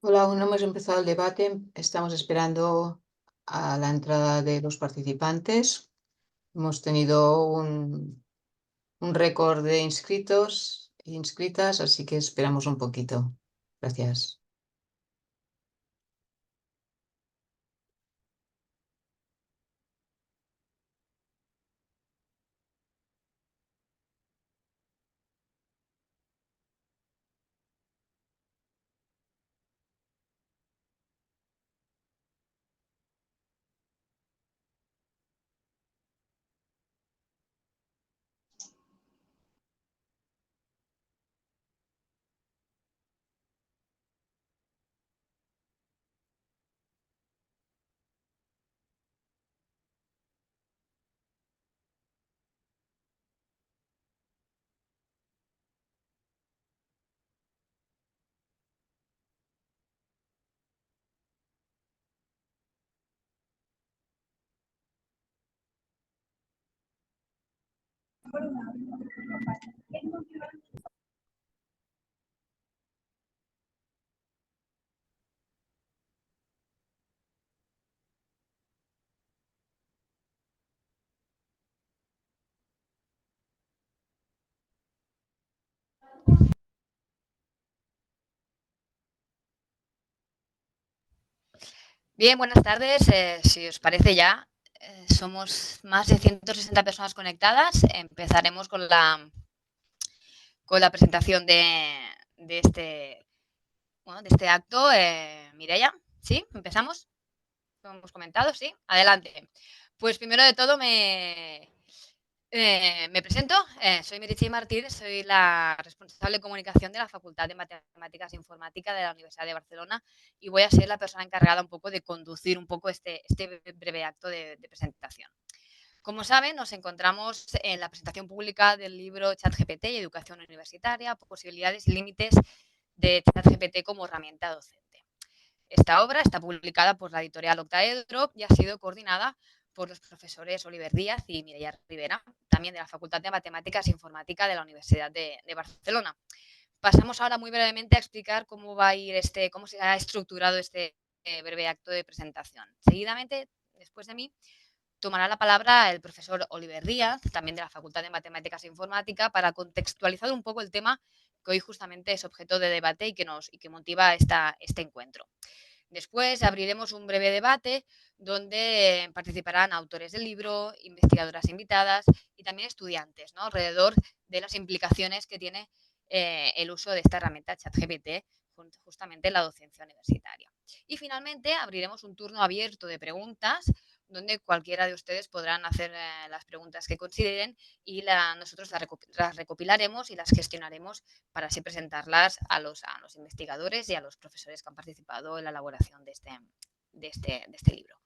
Hola, aún no hemos empezado el debate. Estamos esperando a la entrada de los participantes. Hemos tenido un récord de inscritos e inscritas, así que esperamos un poquito. Gracias. Bien, buenas tardes. Si os parece ya, somos más de 160 personas conectadas. Empezaremos con la presentación de este acto. Mireia, ¿sí? ¿Empezamos? ¿Lo hemos comentado? Sí. Adelante. Pues primero de todo me presento, soy Meritxell Martínez, soy la responsable de comunicación de la Facultad de Matemáticas e Informática de la Universidad de Barcelona y voy a ser la persona encargada un poco de conducir un poco este breve acto de presentación. Como saben, nos encontramos en la presentación pública del libro ChatGPT y Educación Universitaria, posibilidades y límites de ChatGPT como herramienta docente. Esta obra está publicada por la editorial Octaedro y ha sido coordinada por los profesores Oliver Díaz y Mireia Rivera, también de la Facultad de Matemáticas e Informática de la Universidad de Barcelona. Pasamos ahora muy brevemente a explicar cómo va a ir cómo se ha estructurado este breve acto de presentación. Seguidamente, después de mí, tomará la palabra el profesor Oliver Díaz, también de la Facultad de Matemáticas e Informática, para contextualizar un poco el tema que hoy justamente es objeto de debate y que motiva este encuentro. Después abriremos un breve debate donde participarán autores del libro, investigadoras invitadas y también estudiantes, ¿no?, alrededor de las implicaciones que tiene el uso de esta herramienta ChatGPT justamente en la docencia universitaria. Y finalmente abriremos un turno abierto de preguntas donde cualquiera de ustedes podrán hacer las preguntas que consideren y nosotros las recopilaremos y las gestionaremos para así presentarlas a los investigadores y a los profesores que han participado en la elaboración de este libro.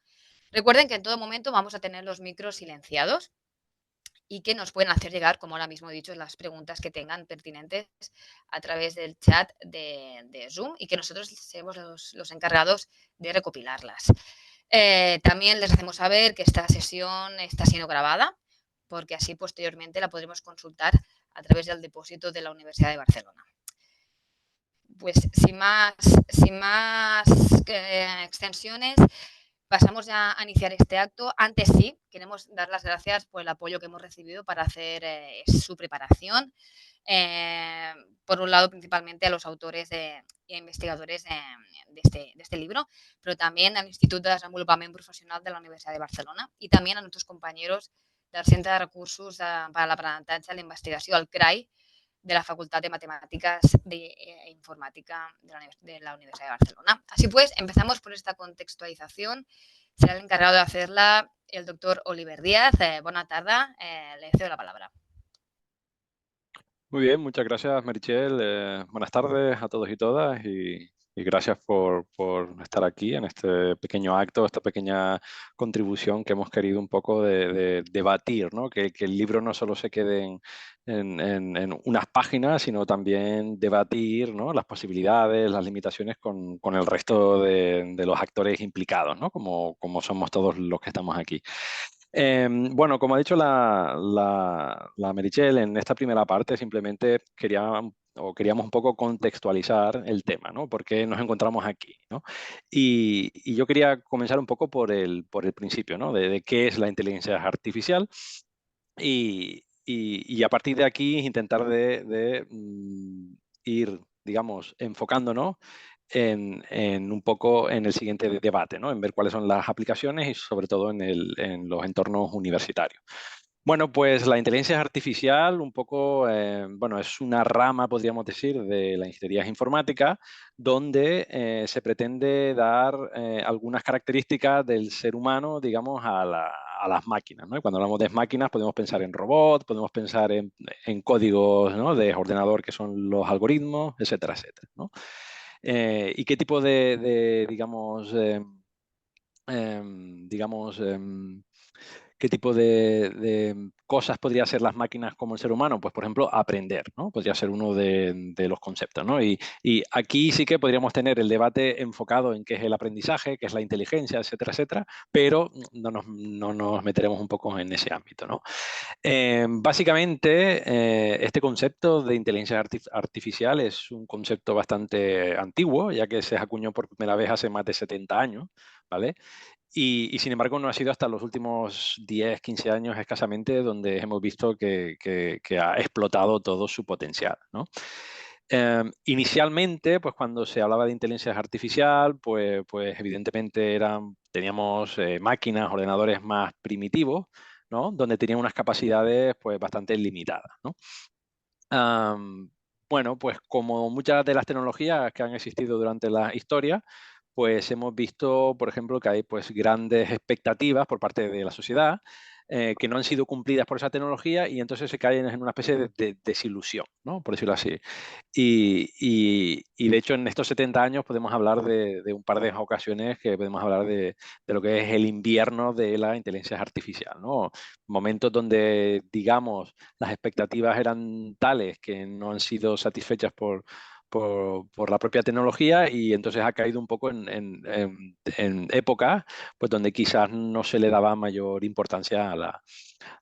Recuerden que en todo momento vamos a tener los micros silenciados y que nos pueden hacer llegar, como ahora mismo he dicho, las preguntas que tengan pertinentes a través del chat de Zoom y que nosotros seremos los encargados de recopilarlas. También les hacemos saber que esta sesión está siendo grabada, porque así posteriormente la podremos consultar a través del depósito de la Universidad de Barcelona. Pues sin más extensiones, pasamos ya a iniciar este acto. Antes sí, queremos dar las gracias por el apoyo que hemos recibido para hacer su preparación. Por un lado, principalmente a los autores e investigadores de este libro, pero también al Institut de Desenvolupament Professional de la Universidad de Barcelona y también a nuestros compañeros del Centre de Recursos per a l'Aprenentatge i la Investigació, el CRAI, de la Facultad de Matemáticas e Informática de la Universidad de Barcelona. Así pues, empezamos por esta contextualización. Será el encargado de hacerla el doctor Oliver Díaz. Buena tarde, le cedo la palabra. Muy bien, muchas gracias, Meritxell. Buenas tardes a todos y todas y gracias por estar aquí en este pequeño acto, esta pequeña contribución que hemos querido un poco de debatir, ¿no? Que el libro no solo se quede en unas páginas, sino también debatir, ¿no?, las posibilidades, las limitaciones con el resto de los actores implicados, ¿no?, como somos todos los que estamos aquí. Como ha dicho la Meritxell, en esta primera parte simplemente quería o queríamos un poco contextualizar el tema, ¿no? ¿Por qué nos encontramos aquí, ¿no? Y yo quería comenzar un poco por el principio, ¿no? De qué es la inteligencia artificial y a partir de aquí intentar de ir, digamos, enfocándonos en un poco en el siguiente debate, ¿no? En ver cuáles son las aplicaciones y sobre todo en los entornos universitarios. Bueno, pues la inteligencia artificial un poco, bueno, es una rama, podríamos decir, de la ingeniería informática, donde se pretende dar algunas características del ser humano, digamos, a las máquinas, ¿no? Y cuando hablamos de máquinas podemos pensar en robots, podemos pensar en códigos, ¿no? De ordenador que son los algoritmos, etcétera, etcétera, ¿no? ¿Y qué tipo digamos, digamos, qué tipo de cosas podría hacer las máquinas como el ser humano? Pues, por ejemplo, aprender, ¿no? Podría ser uno de los conceptos, ¿no? Y aquí sí que podríamos tener el debate enfocado en qué es el aprendizaje, qué es la inteligencia, etcétera, etcétera, pero no nos meteremos un poco en ese ámbito, ¿no? Básicamente, este concepto de inteligencia artificial es un concepto bastante antiguo, ya que se acuñó por primera vez hace más de 70 años, ¿vale? Y sin embargo no ha sido hasta los últimos 10, 15 años escasamente donde hemos visto que ha explotado todo su potencial, ¿no? Inicialmente, pues cuando se hablaba de inteligencia artificial, pues evidentemente teníamos máquinas, ordenadores más primitivos, ¿no? Donde tenían unas capacidades pues bastante limitadas, ¿no? Bueno, pues como muchas de las tecnologías que han existido durante la historia, pues hemos visto, por ejemplo, que hay pues grandes expectativas por parte de la sociedad que no han sido cumplidas por esa tecnología y entonces se caen en una especie de desilusión, ¿no? Por decirlo así. Y de hecho en estos 70 años podemos hablar de un par de ocasiones que podemos hablar de lo que es el invierno de la inteligencia artificial, ¿no? Momentos donde, digamos, las expectativas eran tales que no han sido satisfechas por la propia tecnología y entonces ha caído un poco en épocas pues, donde quizás no se le daba mayor importancia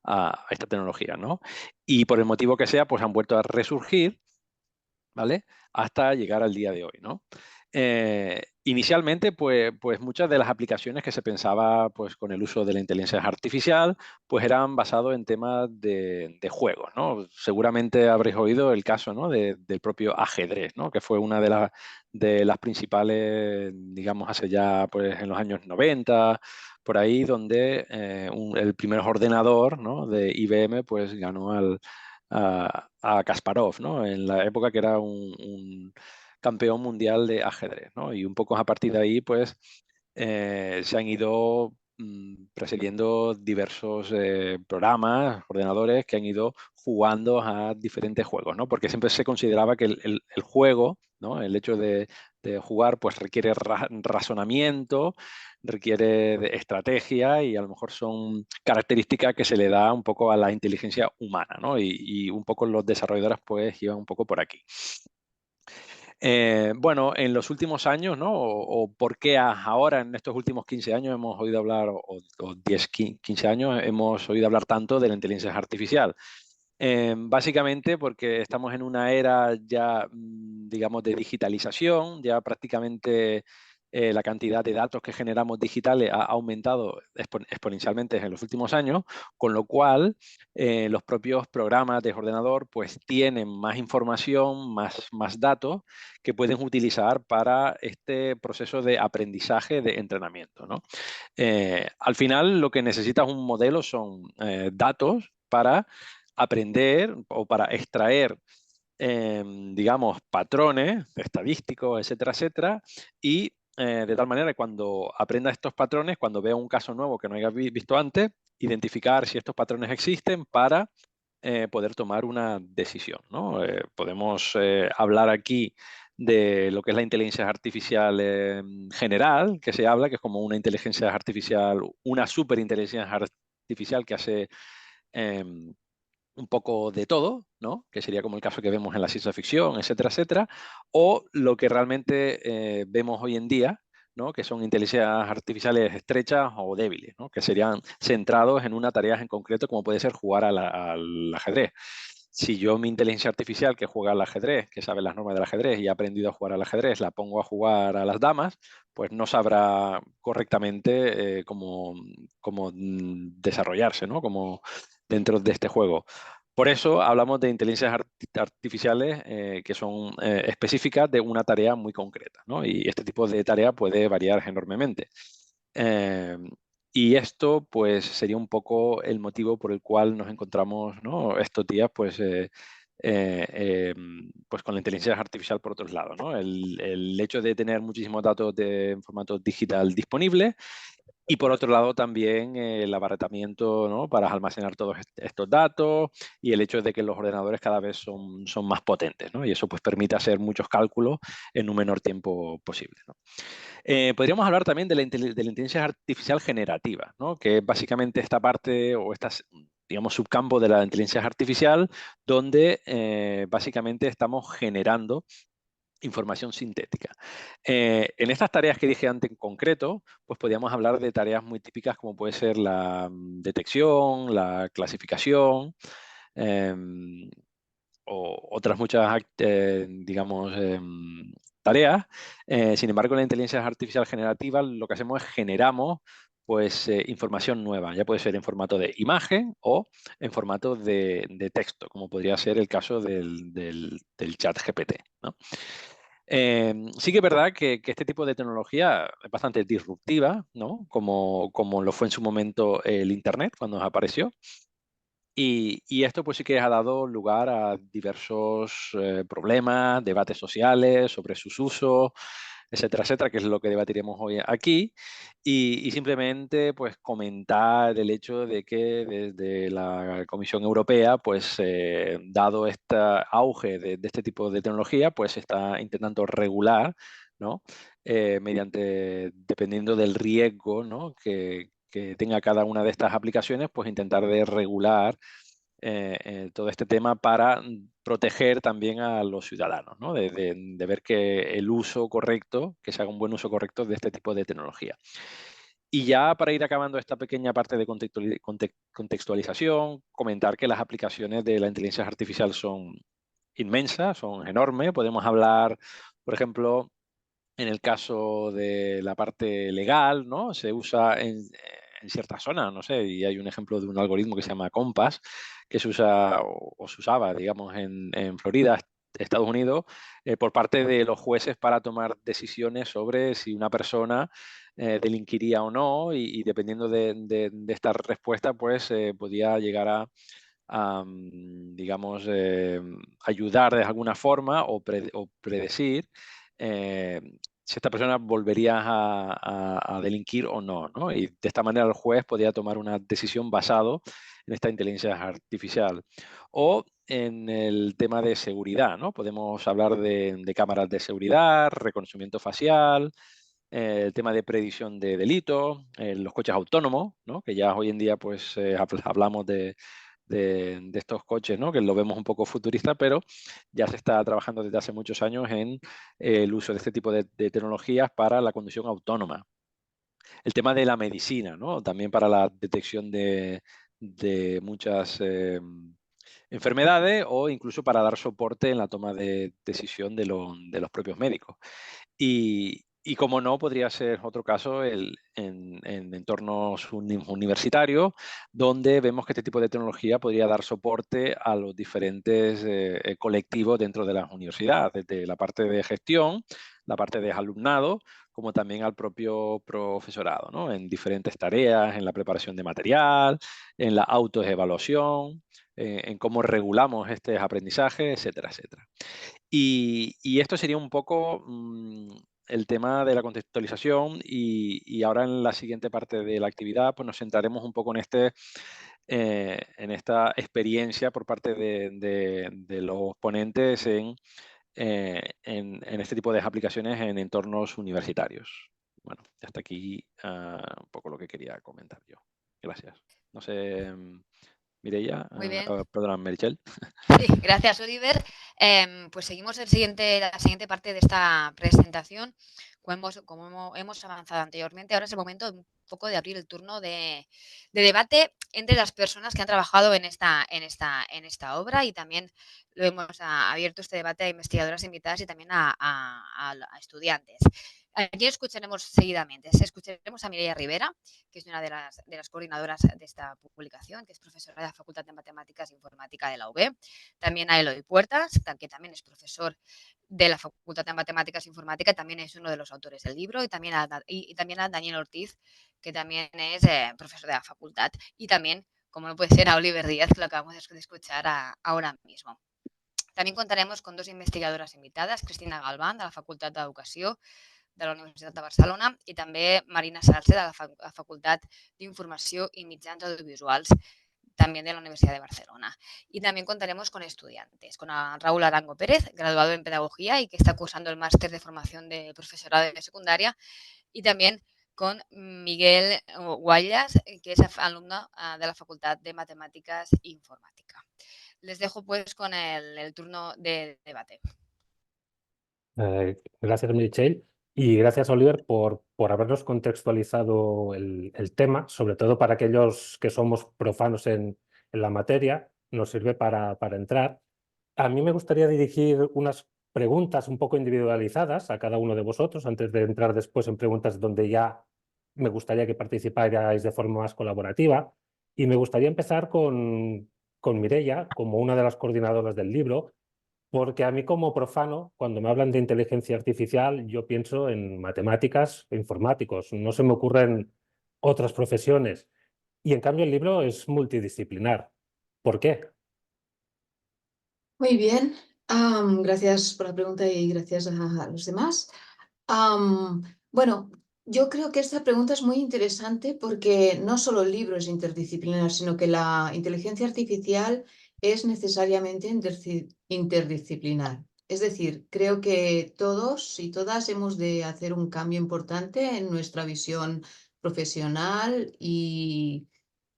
a esta tecnología, ¿no? Y por el motivo que sea, pues han vuelto a resurgir, ¿vale? Hasta llegar al día de hoy, ¿no? Inicialmente, pues muchas de las aplicaciones que se pensaba pues, con el uso de la inteligencia artificial, pues eran basados en temas de juegos, ¿no? Seguramente habréis oído el caso, ¿no? Del propio ajedrez, ¿no? Que fue una de las principales, digamos, hace ya pues en los años 90, por ahí, donde el primer ordenador, ¿no? De IBM pues ganó a Kasparov, ¿no? En la época que era un campeón mundial de ajedrez, ¿no? Y un poco a partir de ahí, pues, se han ido precediendo diversos programas, ordenadores que han ido jugando a diferentes juegos, ¿no? Porque siempre se consideraba que el juego, ¿no? El hecho de jugar, pues requiere razonamiento, requiere de estrategia y a lo mejor son características que se le da un poco a la inteligencia humana, ¿no? Y un poco los desarrolladores pues iban un poco por aquí. Bueno, en los últimos años, ¿no? O por qué ahora, en estos últimos 15 años, hemos oído hablar, o 10, 15 años, hemos oído hablar tanto de la inteligencia artificial. Básicamente porque estamos en una era ya, digamos, de digitalización, ya prácticamente la cantidad de datos que generamos digitales ha aumentado exponencialmente en los últimos años, con lo cual los propios programas de ordenador pues tienen más información, más datos que pueden utilizar para este proceso de aprendizaje, de entrenamiento, ¿no? Al final lo que necesitas un modelo son datos para aprender o para extraer, digamos, patrones estadísticos, etcétera, etcétera, y de tal manera que cuando aprenda estos patrones, cuando vea un caso nuevo que no haya visto antes, identificar si estos patrones existen para poder tomar una decisión, ¿no? Podemos hablar aquí de lo que es la inteligencia artificial general, que se habla, que es como una inteligencia artificial, una superinteligencia artificial que hace un poco de todo, ¿no? Que sería como el caso que vemos en la ciencia ficción, etcétera, etcétera, o lo que realmente vemos hoy en día, ¿no? Que son inteligencias artificiales estrechas o débiles, ¿no? Que serían centrados en una tarea en concreto, como puede ser jugar al ajedrez. si yo mi inteligencia artificial que juega al ajedrez, que sabe las normas del ajedrez y ha aprendido a jugar al ajedrez, la pongo a jugar a las damas, pues no sabrá correctamente cómo desarrollarse, ¿no? Como dentro de este juego. Por eso hablamos de inteligencias artificiales que son específicas de una tarea muy concreta, ¿no? Y este tipo de tarea puede variar enormemente. Y esto, pues, sería un poco el motivo por el cual nos encontramos, ¿no? Estos días, pues, pues con la inteligencia artificial por otros lados, ¿no? El hecho de tener muchísimos datos en formato digital disponibles y por otro lado también el abaratamiento, ¿no? Para almacenar todos estos datos y el hecho de que los ordenadores cada vez son más potentes, ¿no? Y eso pues permite hacer muchos cálculos en un menor tiempo posible, ¿no? Podríamos hablar también de la inteligencia artificial generativa, ¿no? Que es básicamente esta parte o estas, digamos, subcampo de la inteligencia artificial donde básicamente estamos generando información sintética. En estas tareas que dije antes en concreto, pues podríamos hablar de tareas muy típicas como puede ser la detección, la clasificación, o otras muchas, digamos, tareas. Sin embargo, en la inteligencia artificial generativa lo que hacemos es generamos pues, información nueva. Ya puede ser en formato de imagen o en formato de texto, como podría ser el caso del chat GPT, ¿no? Sí que es verdad que este tipo de tecnología es bastante disruptiva, ¿no? Como lo fue en su momento el Internet cuando apareció. Y esto pues sí que ha dado lugar a diversos problemas, debates sociales sobre sus usos, etcétera, etcétera, que es lo que debatiremos hoy aquí. Y simplemente pues comentar el hecho de que desde la Comisión Europea, pues dado este auge de este tipo de tecnología, pues se está intentando regular, ¿no? Dependiendo del riesgo, ¿no? que tenga cada una de estas aplicaciones, pues intentar de regular todo este tema para proteger también a los ciudadanos, ¿no? De ver que el uso correcto, que se haga un buen uso correcto de este tipo de tecnología. Y ya para ir acabando esta pequeña parte de contextualización, comentar que las aplicaciones de la inteligencia artificial son inmensas, son enormes. Podemos hablar, por ejemplo, en el caso de la parte legal, ¿no? Se usa en ciertas zonas, no sé, y hay un ejemplo de un algoritmo que se llama Compass, que se usa o se usaba, digamos, en Florida, Estados Unidos, por parte de los jueces para tomar decisiones sobre si una persona delinquiría o no, y dependiendo de esta respuesta, pues podía llegar digamos, ayudar de alguna forma o predecir si esta persona volvería a delinquir o no, ¿no? Y de esta manera el juez podía tomar una decisión basado en esta inteligencia artificial. O en el tema de seguridad, ¿no? Podemos hablar de cámaras de seguridad, reconocimiento facial, el tema de predicción de delitos, los coches autónomos, ¿no? Que ya hoy en día pues hablamos de estos coches, ¿no? Que lo vemos un poco futurista, pero ya se está trabajando desde hace muchos años en el uso de este tipo de tecnologías para la conducción autónoma. El tema de la medicina, ¿no? También para la detección de muchas enfermedades o incluso para dar soporte en la toma de decisión de los propios médicos. Y como no, podría ser otro caso en entornos universitarios, donde vemos que este tipo de tecnología podría dar soporte a los diferentes colectivos dentro de las universidades, desde la parte de gestión, la parte de alumnado, como también al propio profesorado, ¿no? En diferentes tareas, en la preparación de material, en la autoevaluación, en cómo regulamos este aprendizaje, etcétera, etcétera. Y esto sería un poco el tema de la contextualización y ahora en la siguiente parte de la actividad pues nos centraremos un poco en esta experiencia por parte de los ponentes en este tipo de aplicaciones en entornos universitarios. Bueno, hasta aquí un poco lo que quería comentar yo. Gracias. No sé, Mireia, Muy bien. perdón, Merichel. Sí, gracias, Oliver. Pues seguimos la siguiente parte de esta presentación. Como hemos avanzado anteriormente, ahora es el momento de un poco de abrir el turno de debate entre las personas que han trabajado en esta obra, y también lo hemos abierto este debate a investigadoras invitadas y también a estudiantes. Aquí escucharemos seguidamente. Escucharemos a Mireia Rivera, que es una de las coordinadoras de esta publicación, que es profesora de la Facultad de Matemáticas e Informática de la UB. También a Eloy Puertas, que también es profesor de la Facultad de Matemáticas e Informática, también es uno de los autores del libro, y también a Daniel Ortiz, que también es profesor de la facultad, y también, como no puede ser, a Oliver Díaz, que lo acabamos de escuchar ahora mismo. También contaremos con dos investigadoras invitades, Cristina Galván, de la Facultad d'Educació de la Universitat de Barcelona, i també Marina Salce, de la Facultat d'Informació i Mitjans Audiovisuals, también de la Universidad de Barcelona. Y también contaremos con estudiantes, con Raúl Arango Pérez, graduado en Pedagogía y que está cursando el máster de formación de profesorado de secundaria, y también con Miguel Guayas, que es alumno de la Facultad de Matemáticas e Informática. Les dejo pues con el turno de debate. Gracias, Meritxell, y gracias, Oliver, por habernos contextualizado el tema, sobre todo para aquellos que somos profanos en la materia, nos sirve para entrar. A mí me gustaría dirigir unas preguntas un poco individualizadas a cada uno de vosotros, antes de entrar después en preguntas donde ya me gustaría que participarais de forma más colaborativa. Y me gustaría empezar con Mireia, como una de las coordinadoras del libro, porque a mí como profano, cuando me hablan de inteligencia artificial, yo pienso en matemáticas e informáticos, no se me ocurren otras profesiones. Y en cambio el libro es multidisciplinar. ¿Por qué? Muy bien, gracias por la pregunta y gracias a los demás. Bueno, yo creo que esta pregunta es muy interesante porque no solo el libro es interdisciplinar, sino que la inteligencia artificial es necesariamente interdisciplinar. Es decir, creo que todos y todas hemos de hacer un cambio importante en nuestra visión profesional y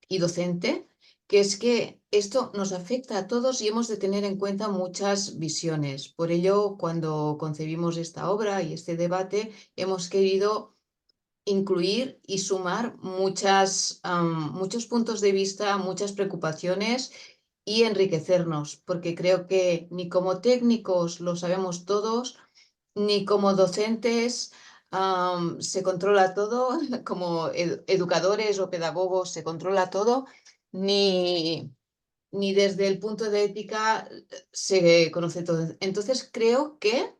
docente, que es que esto nos afecta a todos y hemos de tener en cuenta muchas visiones. Por ello, cuando concebimos esta obra y este debate, hemos querido incluir y sumar muchos puntos de vista, muchas preocupaciones y enriquecernos, porque creo que ni como técnicos lo sabemos todos, ni como docentes se controla todo, como educadores o pedagogos se controla todo, ni desde el punto de ética se conoce todo. Entonces creo que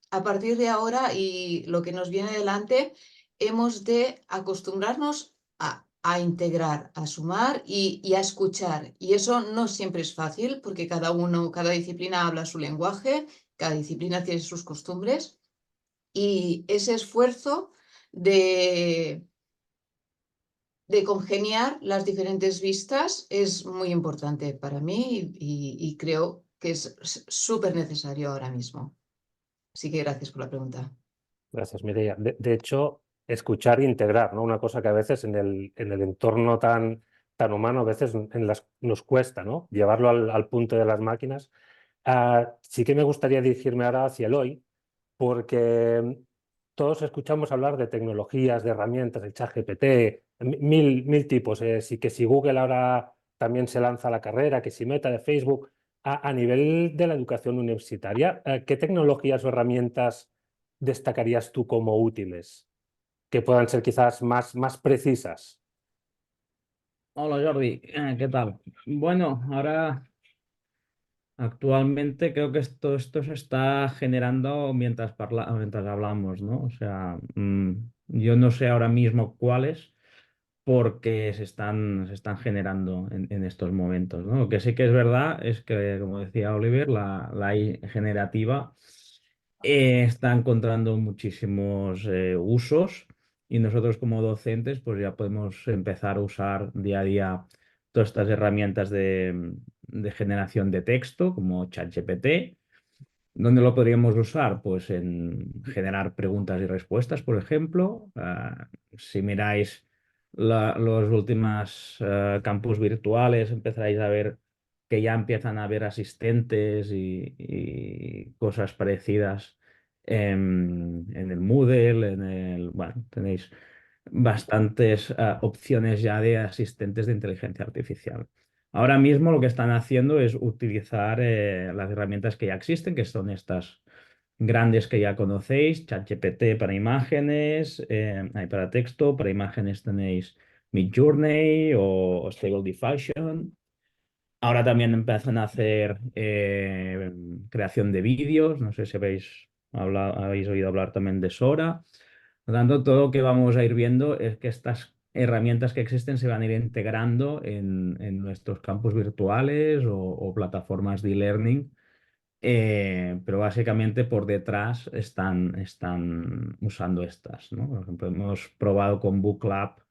a partir de ahora y lo que nos viene adelante, hemos de acostumbrarnos a integrar, a sumar y a escuchar. Y eso no siempre es fácil porque cada disciplina habla su lenguaje, cada disciplina tiene sus costumbres y ese esfuerzo de congeniar las diferentes vistas es muy importante para mí y creo que es súper necesario ahora mismo. Así que gracias por la pregunta. Gracias, Mireia. De hecho, escuchar e integrar, ¿no? Una cosa que a veces en el entorno tan humano, a veces nos cuesta, ¿no? Llevarlo al punto de las máquinas. Sí que me gustaría dirigirme ahora hacia Eloy, porque todos escuchamos hablar de tecnologías, de herramientas, el ChatGPT, mil tipos. Sí, que si Google ahora también se lanza a la carrera, que si Meta de Facebook. A nivel de la educación universitaria, ¿qué tecnologías o herramientas destacarías tú como útiles, que puedan ser quizás más precisas? Hola Jordi, ¿qué tal? Bueno, ahora actualmente creo que esto se está generando mientras hablamos, ¿no? O sea, yo no sé ahora mismo cuáles, porque se están generando en estos momentos, ¿no? Lo que sí que es verdad es que, como decía Oliver, la AI generativa está encontrando muchísimos usos, y nosotros como docentes pues ya podemos empezar a usar día a día todas estas herramientas de generación de texto como ChatGPT. ¿Dónde lo podríamos usar? Pues en generar preguntas y respuestas, por ejemplo. Si miráis los últimos campus virtuales, empezaréis a ver que ya empiezan a haber asistentes y cosas parecidas en el Moodle, bueno, tenéis bastantes opciones ya de asistentes de inteligencia artificial. Ahora mismo lo que están haciendo es utilizar las herramientas que ya existen, que son estas grandes que ya conocéis: ChatGPT para imágenes, para texto. Para imágenes tenéis Midjourney o Stable Diffusion. Ahora también empiezan a hacer creación de vídeos. No sé si habéis oído hablar también de Sora. Por lo tanto, todo lo que vamos a ir viendo es que estas herramientas que existen se van a ir integrando en nuestros campus virtuales o plataformas de e-learning. Pero básicamente por detrás están usando estas, ¿no? Por ejemplo, hemos probado con BookLab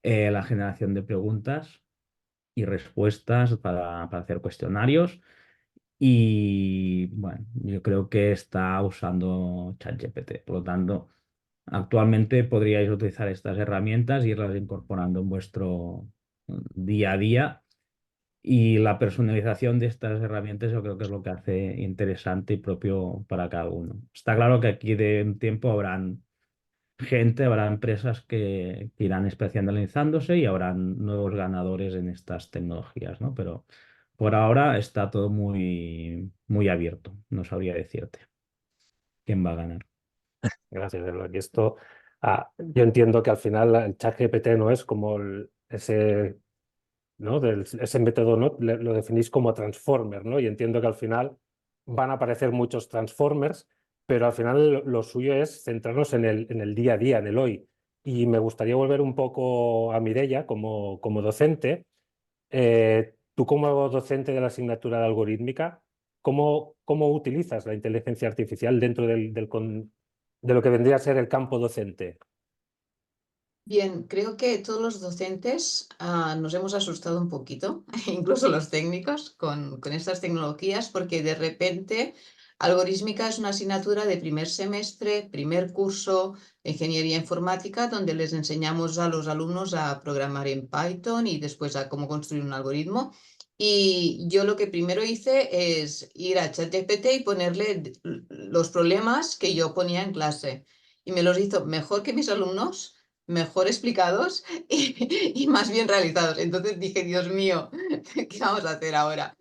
la generación de preguntas y respuestas para hacer cuestionarios. Y bueno, yo creo que está usando ChatGPT. Por lo tanto, actualmente podríais utilizar estas herramientas e irlas incorporando en vuestro día a día. Y la personalización de estas herramientas yo creo que es lo que hace interesante y propio para cada uno. Está claro que aquí de un tiempo habrá empresas que irán especializándose y habrán nuevos ganadores en estas tecnologías, ¿no? Pero por ahora está todo muy, muy abierto. No sabría decirte quién va a ganar. Gracias, Eduardo. Y esto, yo entiendo que al final el ChatGPT no es como ese, ¿no? Ese método, ¿no? Lo definís como transformer, ¿no? Y entiendo que al final van a aparecer muchos transformers, pero al final lo suyo es centrarnos en el día a día, en el hoy. Y me gustaría volver un poco a Mireia como docente. Tú como docente de la asignatura de algorítmica, ¿cómo utilizas la inteligencia artificial dentro de lo que vendría a ser el campo docente? Bien, creo que todos los docentes nos hemos asustado un poquito, incluso los técnicos, con estas tecnologías, porque de repente algorítmica es una asignatura de primer semestre, primer curso de ingeniería informática, donde les enseñamos a los alumnos a programar en Python y después a cómo construir un algoritmo. Y yo lo que primero hice es ir a ChatGPT y ponerle los problemas que yo ponía en clase. Y me los hizo mejor que mis alumnos, mejor explicados y más bien realizados. Entonces dije, Dios mío, ¿qué vamos a hacer ahora?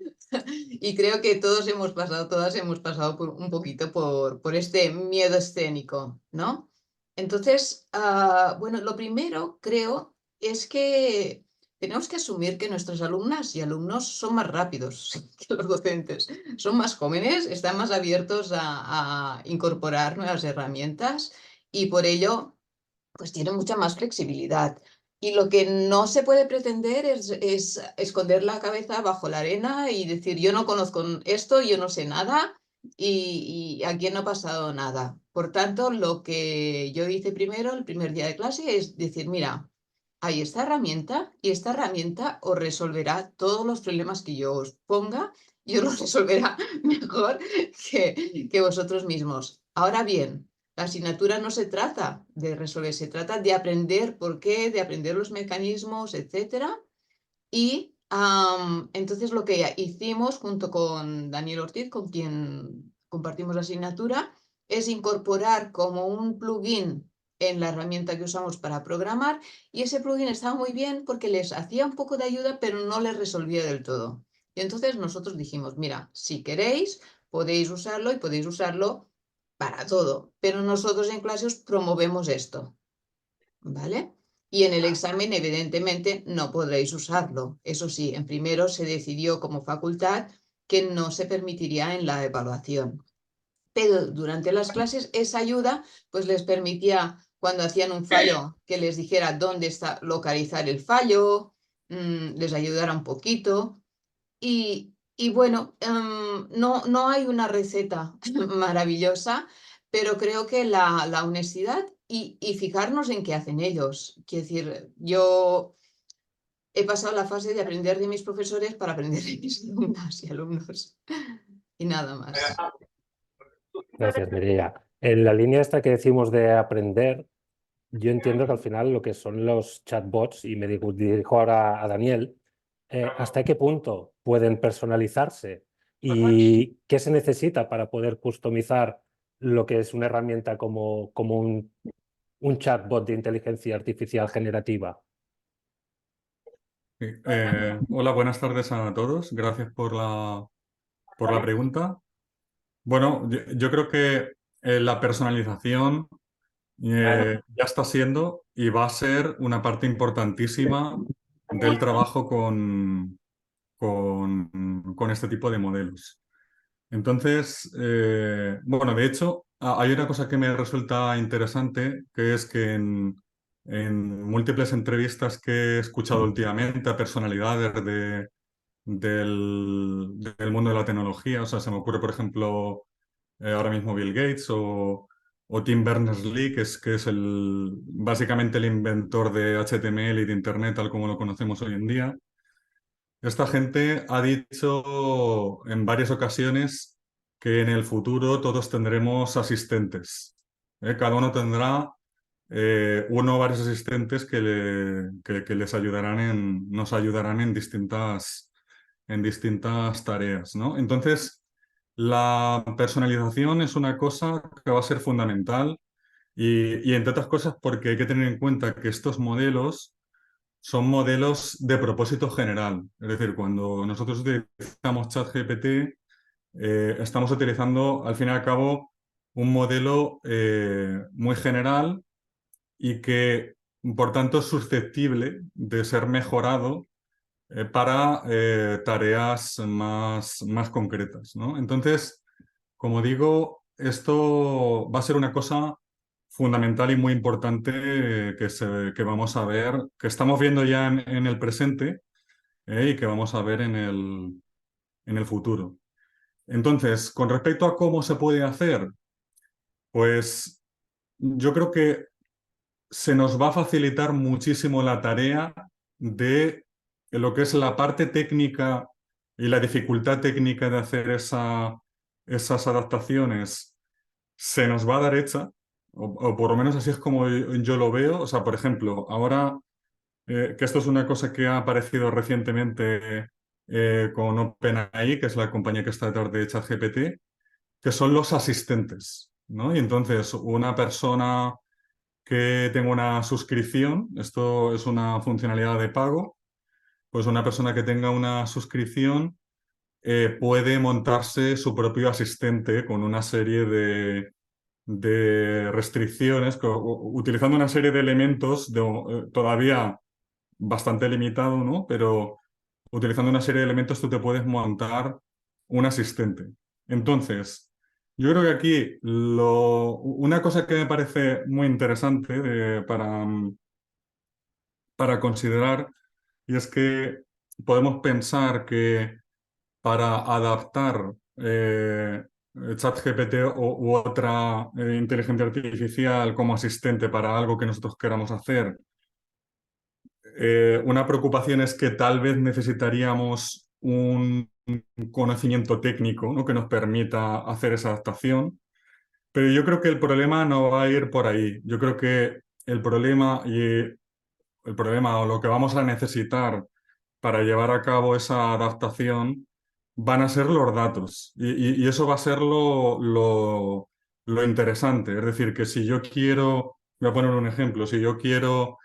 Y creo que todas hemos pasado un poquito por este miedo escénico, ¿no? Entonces, bueno, lo primero creo es que tenemos que asumir que nuestras alumnas y alumnos son más rápidos que los docentes, son más jóvenes, están más abiertos a incorporar nuevas herramientas y por ello pues tiene mucha más flexibilidad. Y lo que no se puede pretender es esconder la cabeza bajo la arena y decir, yo no conozco esto, yo no sé nada y aquí no ha pasado nada. Por tanto, lo que yo hice primero, el primer día de clase, es decir, mira, hay esta herramienta y esta herramienta os resolverá todos los problemas que yo os ponga y os los resolverá mejor que vosotros mismos. Ahora bien, la asignatura no se trata de resolver, se trata de aprender por qué, de aprender los mecanismos, etc. Y entonces lo que hicimos junto con Daniel Ortiz, con quien compartimos la asignatura, es incorporar como un plugin en la herramienta que usamos para programar y ese plugin estaba muy bien porque les hacía un poco de ayuda, pero no les resolvía del todo. Y entonces nosotros dijimos, mira, si queréis, podéis usarlo y podéis usarlo para todo, pero nosotros en clase os promovemos esto, ¿vale? Y en el examen, evidentemente, no podréis usarlo. Eso sí, en primero se decidió como facultad que no se permitiría en la evaluación. Pero durante las clases esa ayuda pues les permitía, cuando hacían un fallo, que les dijera dónde está, localizar el fallo, les ayudara un poquito. Y bueno, no hay una receta maravillosa, pero creo que la honestidad y fijarnos en qué hacen ellos. Quiero decir, yo he pasado la fase de aprender de mis profesores para aprender de mis alumnas y alumnos. Y nada más. Gracias, Mireia. En la línea esta que decimos de aprender, yo entiendo que al final lo que son los chatbots, y me dirijo ahora a Daniel, ¿hasta qué punto pueden personalizarse? ¿Y qué se necesita para poder customizar lo que es una herramienta como un un chatbot de inteligencia artificial generativa? Sí, hola, buenas tardes a todos. Gracias por la pregunta. Bueno, yo creo que la personalización ya está siendo y va a ser una parte importantísima del trabajo con este tipo de modelos. Entonces, bueno, de hecho, hay una cosa que me resulta interesante, que es que en múltiples entrevistas que he escuchado últimamente a personalidades del mundo de la tecnología, o sea, se me ocurre, por ejemplo, ahora mismo Bill Gates o Tim Berners-Lee, que es básicamente el inventor de HTML y de Internet tal como lo conocemos hoy en día. Esta gente ha dicho en varias ocasiones que en el futuro todos tendremos asistentes. Cada uno tendrá uno o varios asistentes que nos ayudarán en distintas tareas, ¿no? Entonces, la personalización es una cosa que va a ser fundamental y entre otras cosas porque hay que tener en cuenta que estos modelos son modelos de propósito general. Es decir, cuando nosotros utilizamos ChatGPT, estamos utilizando, al fin y al cabo, un modelo muy general y que, por tanto, es susceptible de ser mejorado para tareas más concretas, ¿no? Entonces, como digo, esto va a ser una cosa fundamental y muy importante que vamos a ver, que estamos viendo ya en el presente y que vamos a ver en el futuro. Entonces, con respecto a cómo se puede hacer, pues yo creo que se nos va a facilitar muchísimo la tarea de lo que es la parte técnica y la dificultad técnica de hacer esas adaptaciones. Se nos va a dar hecha, o por lo menos así es como yo lo veo. O sea, por ejemplo, ahora que esto es una cosa que ha aparecido recientemente con OpenAI, que es la compañía que está detrás de ChatGPT, que son los asistentes, ¿no? Y entonces una persona que tenga una suscripción, esto es una funcionalidad de pago, pues una persona que tenga una suscripción puede montarse su propio asistente con una serie de restricciones, utilizando una serie de elementos todavía bastante limitado, ¿no? Pero utilizando una serie de elementos tú te puedes montar un asistente. Entonces, yo creo que aquí una cosa que me parece muy interesante para considerar, y es que podemos pensar que para adaptar ChatGPT u otra inteligencia artificial como asistente para algo que nosotros queramos hacer, una preocupación es que tal vez necesitaríamos un conocimiento técnico, ¿no? que nos permita hacer esa adaptación, pero yo creo que el problema no va a ir por ahí. Yo creo que el problema o lo que vamos a necesitar para llevar a cabo esa adaptación van a ser los datos. Y eso va a ser lo interesante. Es decir, que si yo quiero, voy a poner un ejemplo, si yo quiero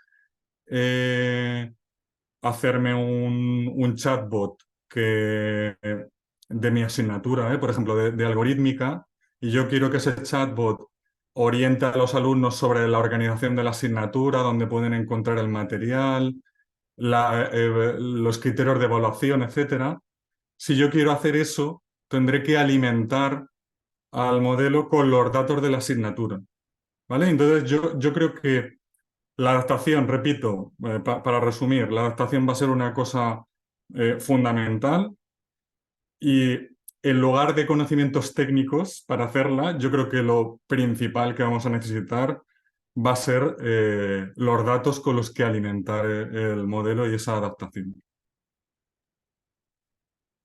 hacerme un chatbot de mi asignatura, por ejemplo, de algorítmica, y yo quiero que ese chatbot oriente a los alumnos sobre la organización de la asignatura, dónde pueden encontrar el material, los criterios de evaluación, etcétera. Si yo quiero hacer eso, tendré que alimentar al modelo con los datos de la asignatura, ¿vale? Entonces yo creo que la adaptación, repito, para resumir, la adaptación va a ser una cosa fundamental y en lugar de conocimientos técnicos para hacerla, yo creo que lo principal que vamos a necesitar va a ser los datos con los que alimentar el modelo y esa adaptación.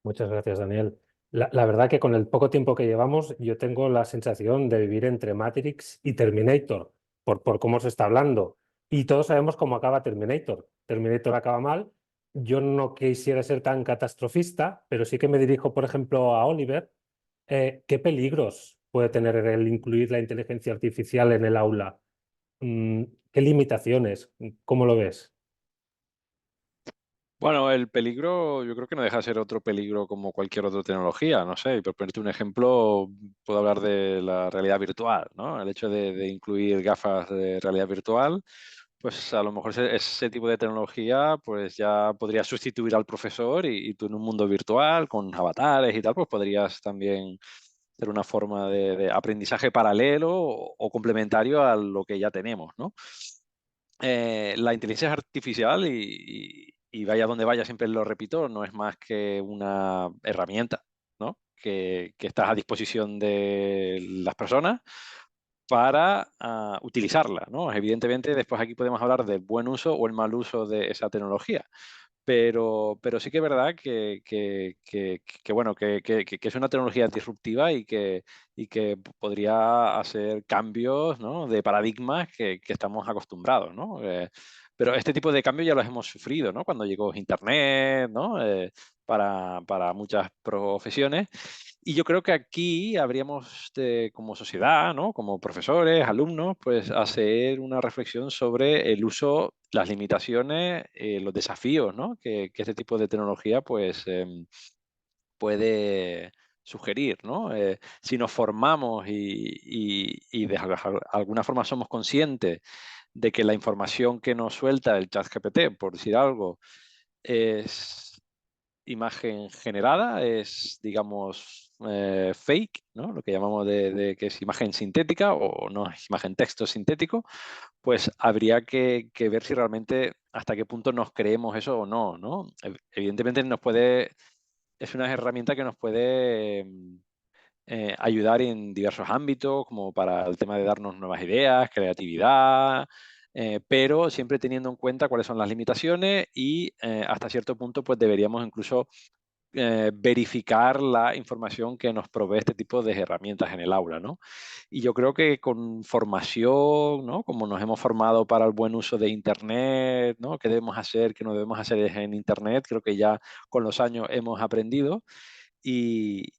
Muchas gracias, Daniel. La verdad que con el poco tiempo que llevamos, yo tengo la sensación de vivir entre Matrix y Terminator, por cómo se está hablando. Y todos sabemos cómo acaba Terminator. Terminator acaba mal. Yo no quisiera ser tan catastrofista, pero sí que me dirijo, por ejemplo, a Oliver. ¿Qué peligros puede tener el incluir la inteligencia artificial en el aula? ¿Qué limitaciones? ¿Cómo lo ves? Bueno, el peligro yo creo que no deja de ser otro peligro como cualquier otra tecnología, no sé, y por ponerte un ejemplo, puedo hablar de la realidad virtual, ¿no? El hecho de incluir gafas de realidad virtual, pues a lo mejor ese tipo de tecnología pues ya podría sustituir al profesor y tú en un mundo virtual con avatares y tal, pues podrías también ser una forma de aprendizaje paralelo o complementario a lo que ya tenemos, ¿no? La inteligencia artificial y vaya donde vaya, siempre lo repito, no es más que una herramienta, ¿no? Que está a disposición de las personas para utilizarla, ¿no? Evidentemente, después aquí podemos hablar del buen uso o el mal uso de esa tecnología. Pero sí que es verdad bueno, que es una tecnología disruptiva y que podría hacer cambios, ¿no? De paradigmas que estamos acostumbrados, ¿no? Pero este tipo de cambios ya los hemos sufrido, ¿no? Cuando llegó Internet, ¿no? Para muchas profesiones. Y yo creo que aquí habríamos, como sociedad, ¿no? Como profesores, alumnos, pues hacer una reflexión sobre el uso, las limitaciones, los desafíos, ¿no? Que este tipo de tecnología pues, puede sugerir, ¿no? Si nos formamos y de alguna forma somos conscientes de que la información que nos suelta el ChatGPT, por decir algo, es imagen generada, es, digamos, fake, ¿no? Lo que llamamos de que es imagen sintética o no es imagen texto sintético, pues habría que ver si realmente hasta qué punto nos creemos eso o no, ¿no? Evidentemente es una herramienta que nos puede ayudar en diversos ámbitos, como para el tema de darnos nuevas ideas, creatividad, pero siempre teniendo en cuenta cuáles son las limitaciones y hasta cierto punto pues deberíamos incluso verificar la información que nos provee este tipo de herramientas en el aula, ¿no? Y yo creo que con formación, ¿no? Como nos hemos formado para el buen uso de Internet, ¿no? ¿Qué debemos hacer, qué no debemos hacer en Internet? Creo que ya con los años hemos aprendido y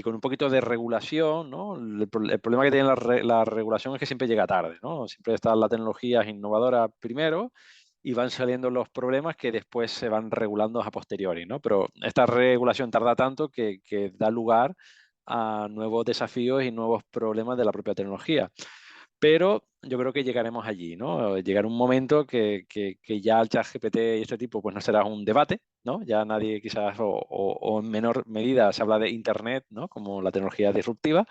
con un poquito de regulación, ¿no? El problema que tiene la regulación es que siempre llega tarde, ¿no? Siempre está la tecnología innovadora primero y van saliendo los problemas que después se van regulando a posteriori, ¿no? Pero esta regulación tarda tanto que da lugar a nuevos desafíos y nuevos problemas de la propia tecnología. Pero yo creo que llegaremos allí, ¿no? Llegará un momento que ya el ChatGPT y este tipo pues no será un debate, ¿no? Ya nadie quizás, o en menor medida se habla de Internet, ¿no? Como la tecnología disruptiva,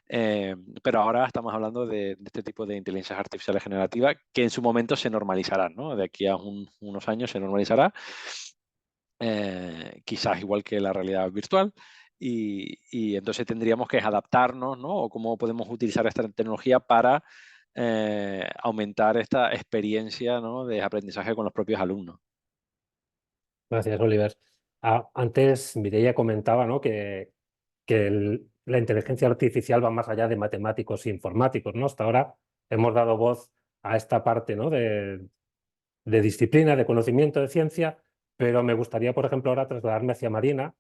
pero ahora estamos hablando de este tipo de inteligencias artificiales generativas que en su momento se normalizarán, ¿no? De aquí a unos años se normalizará, quizás igual que la realidad virtual. Y entonces tendríamos que adaptarnos, ¿no? O cómo podemos utilizar esta tecnología para aumentar esta experiencia, ¿no? De aprendizaje con los propios alumnos. Gracias, Oliver. Antes Mireia comentaba, ¿no? que la inteligencia artificial va más allá de matemáticos e informáticos, ¿no? Hasta ahora hemos dado voz a esta parte, ¿no? de disciplina, de conocimiento, de ciencia, pero me gustaría, por ejemplo, ahora trasladarme hacia Marina.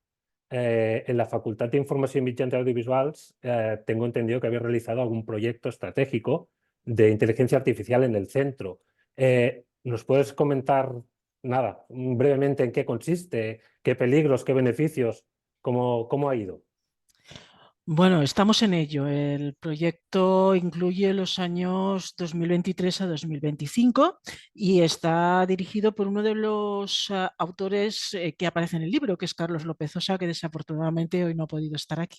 En la Facultad de Información y Mitjans Audiovisuals tengo entendido que había realizado algún proyecto estratégico de inteligencia artificial en el centro. ¿Nos puedes comentar, nada, brevemente en qué consiste, qué peligros, qué beneficios, cómo ha ido? Bueno, estamos en ello. El proyecto incluye los años 2023 a 2025 y está dirigido por uno de los autores que aparece en el libro, que es Carlos López Osa, que desafortunadamente hoy no ha podido estar aquí.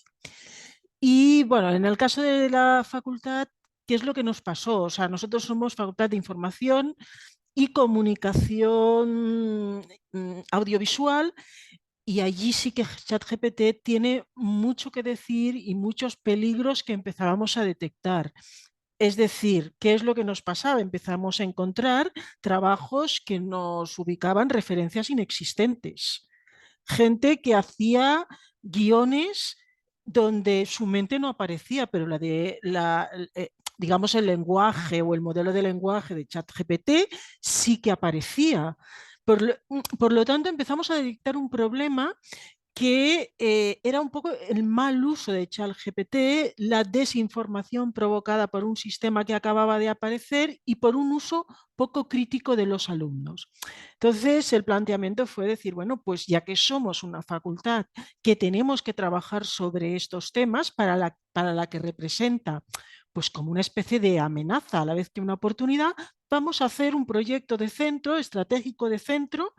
Y bueno, en el caso de la facultad, ¿qué es lo que nos pasó? O sea, nosotros somos Facultad de Información y Comunicación Audiovisual. Y allí sí que ChatGPT tiene mucho que decir y muchos peligros que empezábamos a detectar. Es decir, ¿qué es lo que nos pasaba? Empezamos a encontrar trabajos que nos ubicaban referencias inexistentes. Gente que hacía guiones donde su mente no aparecía, pero digamos el lenguaje o el modelo de lenguaje de ChatGPT sí que aparecía. Por lo tanto, empezamos a detectar un problema que era un poco el mal uso de ChatGPT, la desinformación provocada por un sistema que acababa de aparecer y por un uso poco crítico de los alumnos. Entonces, el planteamiento fue decir, bueno, pues ya que somos una facultad que tenemos que trabajar sobre estos temas para la que representa pues como una especie de amenaza a la vez que una oportunidad, vamos a hacer un proyecto de centro, estratégico de centro.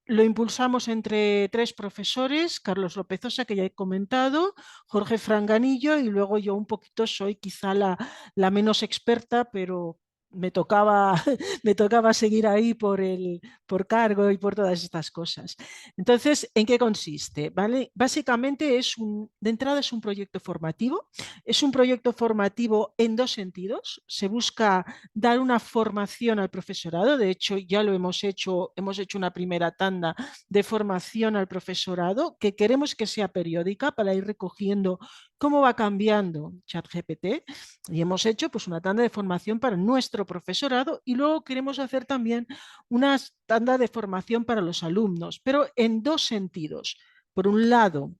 Lo impulsamos entre 3 profesores, Carlos López Osa, que ya he comentado, Jorge Franganillo, y luego yo un poquito soy quizá la menos experta, pero me tocaba, me tocaba seguir ahí por cargo y por todas estas cosas. Entonces, ¿en qué consiste? ¿Vale? Básicamente de entrada es un proyecto formativo. Es un proyecto formativo en 2 sentidos. Se busca dar una formación al profesorado. De hecho, ya lo hemos hecho una primera tanda de formación al profesorado que queremos que sea periódica para ir recogiendo cómo va cambiando ChatGPT, y hemos hecho pues una tanda de formación para nuestro profesorado y luego queremos hacer también una tanda de formación para los alumnos, pero en 2 sentidos. Por un lado,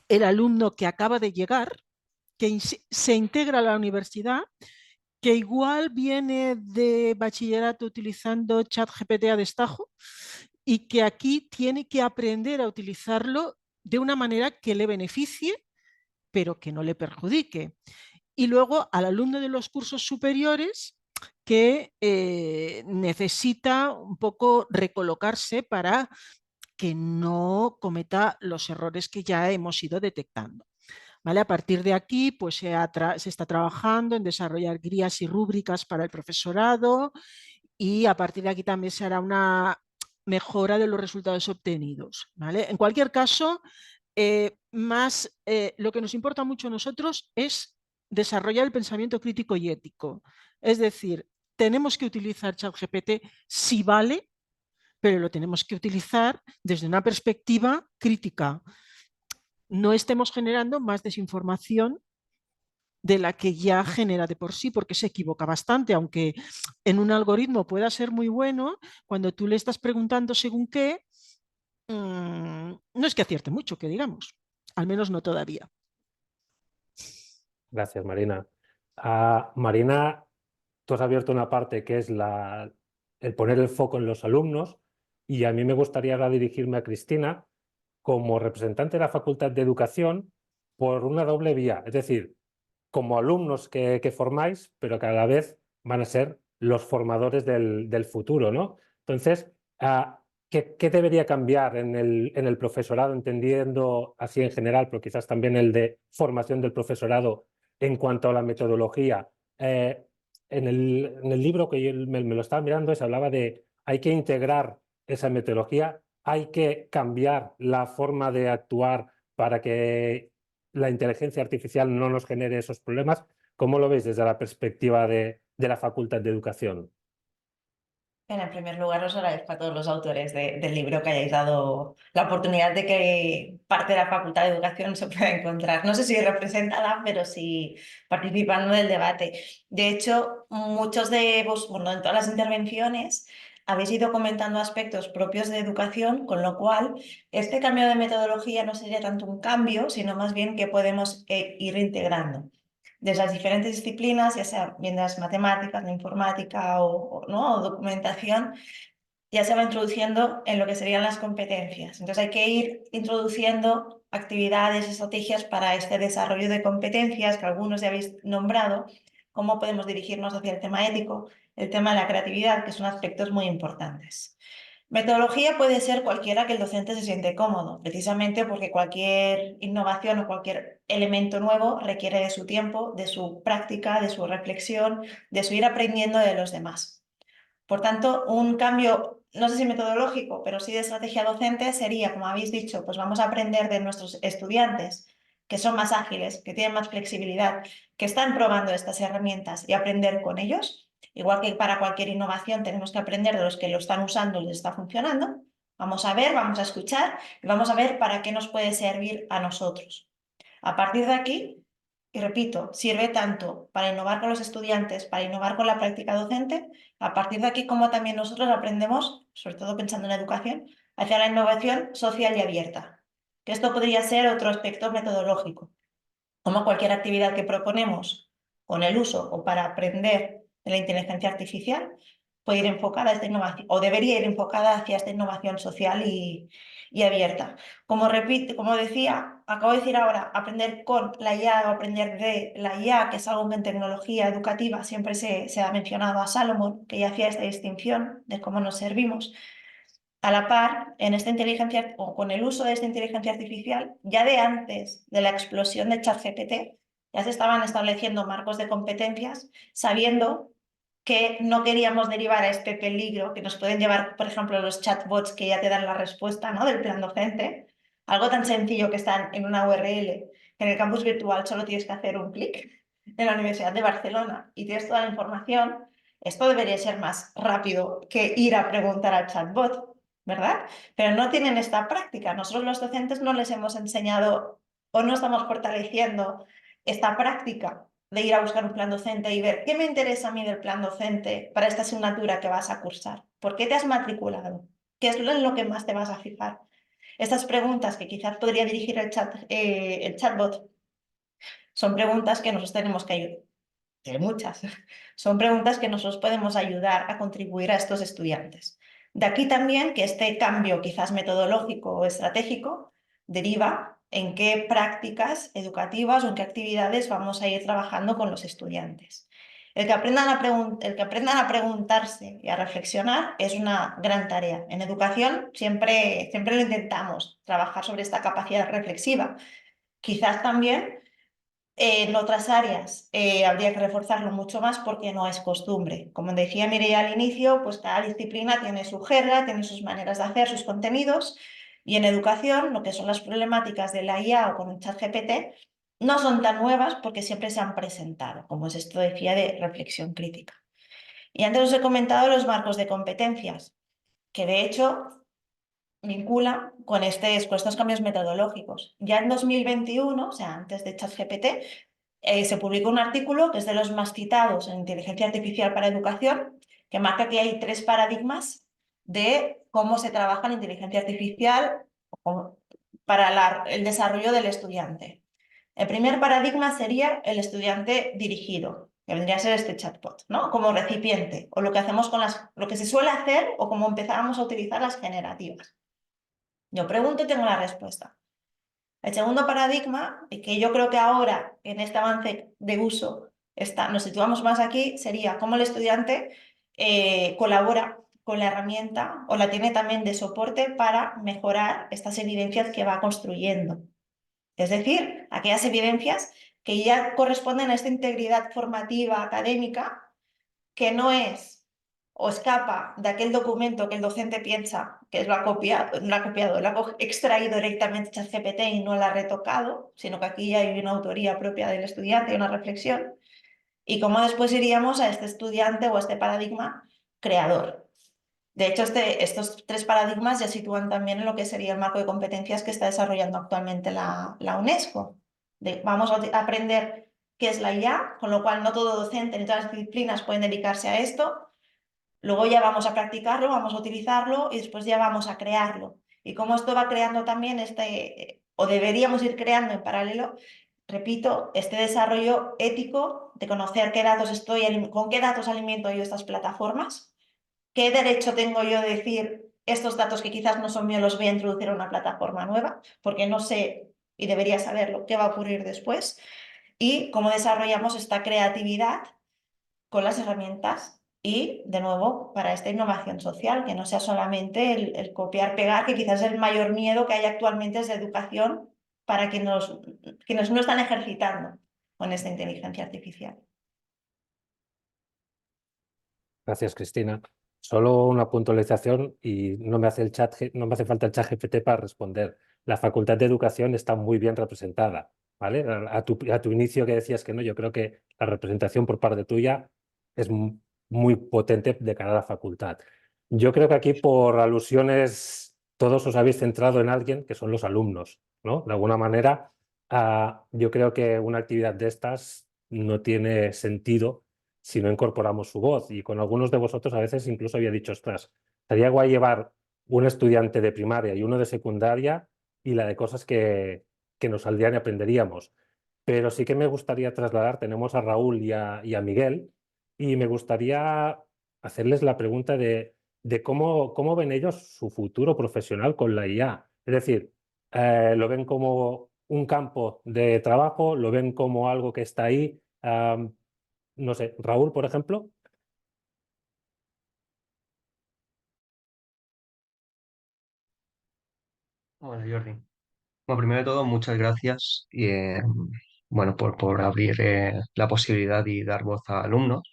el alumno que acaba de llegar, que se integra a la universidad, que igual viene de bachillerato utilizando ChatGPT a destajo y que aquí tiene que aprender a utilizarlo de una manera que le beneficie, pero que no le perjudique. Y luego al alumno de los cursos superiores que necesita un poco recolocarse para que no cometa los errores que ya hemos ido detectando. ¿Vale? A partir de aquí, pues se está trabajando en desarrollar guías y rúbricas para el profesorado y a partir de aquí también se hará una mejora de los resultados obtenidos. ¿Vale? En cualquier caso, lo que nos importa mucho a nosotros es desarrollar el pensamiento crítico y ético. Es decir, tenemos que utilizar ChatGPT si vale, pero lo tenemos que utilizar desde una perspectiva crítica. No estemos generando más desinformación de la que ya genera de por sí, porque se equivoca bastante, aunque en un algoritmo pueda ser muy bueno, cuando tú le estás preguntando según qué, no es que acierte mucho, que digamos, al menos no todavía. Gracias, Marina. Marina, tú has abierto una parte que es el poner el foco en los alumnos, y a mí me gustaría ahora dirigirme a Cristina como representante de la Facultad de Educación por una doble vía, es decir, como alumnos que formáis, pero que a la vez van a ser los formadores del futuro, ¿no? Entonces, ¿qué debería cambiar en el profesorado, entendiendo así en general, pero quizás también el de formación del profesorado en cuanto a la metodología? En el libro que yo me lo estaba mirando, se hablaba de hay que integrar esa metodología, hay que cambiar la forma de actuar para que la inteligencia artificial no nos genere esos problemas. ¿Cómo lo veis desde la perspectiva de la Facultad de Educación? Bueno, en primer lugar, os agradezco a todos los autores del libro que hayáis dado la oportunidad de que parte de la Facultad de Educación se pueda encontrar. No sé si representada, pero sí participando del debate. De hecho, muchos de vos, bueno, en todas las intervenciones, habéis ido comentando aspectos propios de educación, con lo cual este cambio de metodología no sería tanto un cambio, sino más bien que podemos ir integrando desde las diferentes disciplinas, ya sea bien de las matemáticas, la informática ¿no? o documentación, ya se va introduciendo en lo que serían las competencias. Entonces hay que ir introduciendo actividades, estrategias para este desarrollo de competencias que algunos ya habéis nombrado, cómo podemos dirigirnos hacia el tema ético, el tema de la creatividad, que son aspectos muy importantes. Metodología puede ser cualquiera que el docente se siente cómodo, precisamente porque cualquier innovación o cualquier elemento nuevo requiere de su tiempo, de su práctica, de su reflexión, de su ir aprendiendo de los demás. Por tanto, un cambio, no sé si metodológico, pero sí de estrategia docente sería, como habéis dicho, pues vamos a aprender de nuestros estudiantes, que son más ágiles, que tienen más flexibilidad, que están probando estas herramientas y aprender con ellos. Igual que para cualquier innovación tenemos que aprender de los que lo están usando y les está funcionando. Vamos a ver, vamos a escuchar y vamos a ver para qué nos puede servir a nosotros. A partir de aquí, y repito, sirve tanto para innovar con los estudiantes, para innovar con la práctica docente, a partir de aquí como también nosotros aprendemos, sobre todo pensando en educación, hacia la innovación social y abierta. Que esto podría ser otro aspecto metodológico. Como cualquier actividad que proponemos con el uso o para aprender de la inteligencia artificial, puede ir enfocada a esta innovación, o debería ir enfocada hacia esta innovación social y abierta. Como decía, acabo de decir ahora, aprender con la IA o aprender de la IA, que es algo que en tecnología educativa siempre se ha mencionado a Salomón, que ya hacía esta distinción de cómo nos servimos. A la par, en esta inteligencia, o con el uso de esta inteligencia artificial, ya de antes de la explosión de ChatGPT, ya se estaban estableciendo marcos de competencias, sabiendo que no queríamos derivar a este peligro que nos pueden llevar, por ejemplo, los chatbots que ya te dan la respuesta, ¿no?, del plan docente, algo tan sencillo que están en una URL, que en el campus virtual solo tienes que hacer un clic en la Universidad de Barcelona y tienes toda la información. Esto debería ser más rápido que ir a preguntar al chatbot, ¿verdad? Pero no tienen esta práctica. Nosotros los docentes no les hemos enseñado o no estamos fortaleciendo esta práctica de ir a buscar un plan docente y ver qué me interesa a mí del plan docente para esta asignatura que vas a cursar. ¿Por qué te has matriculado? ¿Qué es en lo que más te vas a fijar? Estas preguntas que quizás podría dirigir el chatbot son preguntas que nosotros tenemos que ayudar. Hay muchas. Son preguntas que nosotros podemos ayudar a contribuir a estos estudiantes. De aquí también que este cambio quizás metodológico o estratégico deriva en qué prácticas educativas o en qué actividades vamos a ir trabajando con los estudiantes. El que aprendan a preguntarse y a reflexionar es una gran tarea. En educación siempre lo intentamos, trabajar sobre esta capacidad reflexiva. Quizás también en otras áreas habría que reforzarlo mucho más porque no es costumbre. Como decía Mireia al inicio, pues cada disciplina tiene su jerga, tiene sus maneras de hacer, sus contenidos, y en educación, lo que son las problemáticas de la IA o con el ChatGPT, no son tan nuevas porque siempre se han presentado, como es esto decía de reflexión crítica. Y antes os he comentado los marcos de competencias, que de hecho vincula con estos cambios metodológicos. Ya en 2021, o sea, antes de ChatGPT, se publicó un artículo que es de los más citados en inteligencia artificial para educación, que marca que hay 3 paradigmas de cómo se trabaja en inteligencia artificial para el desarrollo del estudiante. El primer paradigma sería el estudiante dirigido, que vendría a ser este chatbot, ¿no?, como recipiente, o lo que hacemos con lo que se suele hacer o como empezábamos a utilizar las generativas. Yo pregunto y tengo la respuesta. El segundo paradigma, y que yo creo que ahora en este avance de uso nos situamos más aquí, sería cómo el estudiante colabora con la herramienta o la tiene también de soporte para mejorar estas evidencias que va construyendo. Es decir, aquellas evidencias que ya corresponden a esta integridad formativa académica que no es o escapa de aquel documento que el docente piensa que lo ha copiado, lo ha extraído directamente ChatGPT y no lo ha retocado, sino que aquí ya hay una autoría propia del estudiante y una reflexión. Y cómo después iríamos a este estudiante o a este paradigma creador. De hecho, estos 3 paradigmas ya sitúan también en lo que sería el marco de competencias que está desarrollando actualmente la UNESCO. Vamos a aprender qué es la IA, con lo cual no todo docente ni todas las disciplinas pueden dedicarse a esto. Luego ya vamos a practicarlo, vamos a utilizarlo y después ya vamos a crearlo. Y como esto va creando también o deberíamos ir creando en paralelo, repito, este desarrollo ético de conocer qué datos con qué datos alimento yo estas plataformas, qué derecho tengo yo de decir estos datos que quizás no son míos los voy a introducir a una plataforma nueva, porque no sé y debería saberlo qué va a ocurrir después, y cómo desarrollamos esta creatividad con las herramientas y, de nuevo, para esta innovación social, que no sea solamente el copiar-pegar, que quizás es el mayor miedo que hay actualmente desde educación para quienes no están ejercitando con esta inteligencia artificial. Gracias, Cristina. Solo una puntualización y no me hace falta el ChatGPT para responder. La Facultad de Educación está muy bien representada, ¿vale? A tu inicio que decías que no, yo creo que la representación por parte tuya es muy potente de cara a la facultad. Yo creo que aquí por alusiones todos os habéis centrado en alguien que son los alumnos, ¿no? De alguna manera, yo creo que una actividad de estas no tiene sentido si no incorporamos su voz. Y con algunos de vosotros a veces incluso había dicho, ostras, estaría guay llevar un estudiante de primaria y uno de secundaria y la de cosas que nos saldrían y aprenderíamos. Pero sí que me gustaría trasladar, tenemos a Raúl y a Miguel, y me gustaría hacerles la pregunta de cómo ven ellos su futuro profesional con la IA. Es decir, ¿lo ven como un campo de trabajo? ¿Lo ven como algo que está ahí? No sé, Raúl, por ejemplo. Hola, Jordi. Bueno, primero de todo, muchas gracias y, bueno, por abrir la posibilidad y dar voz a alumnos,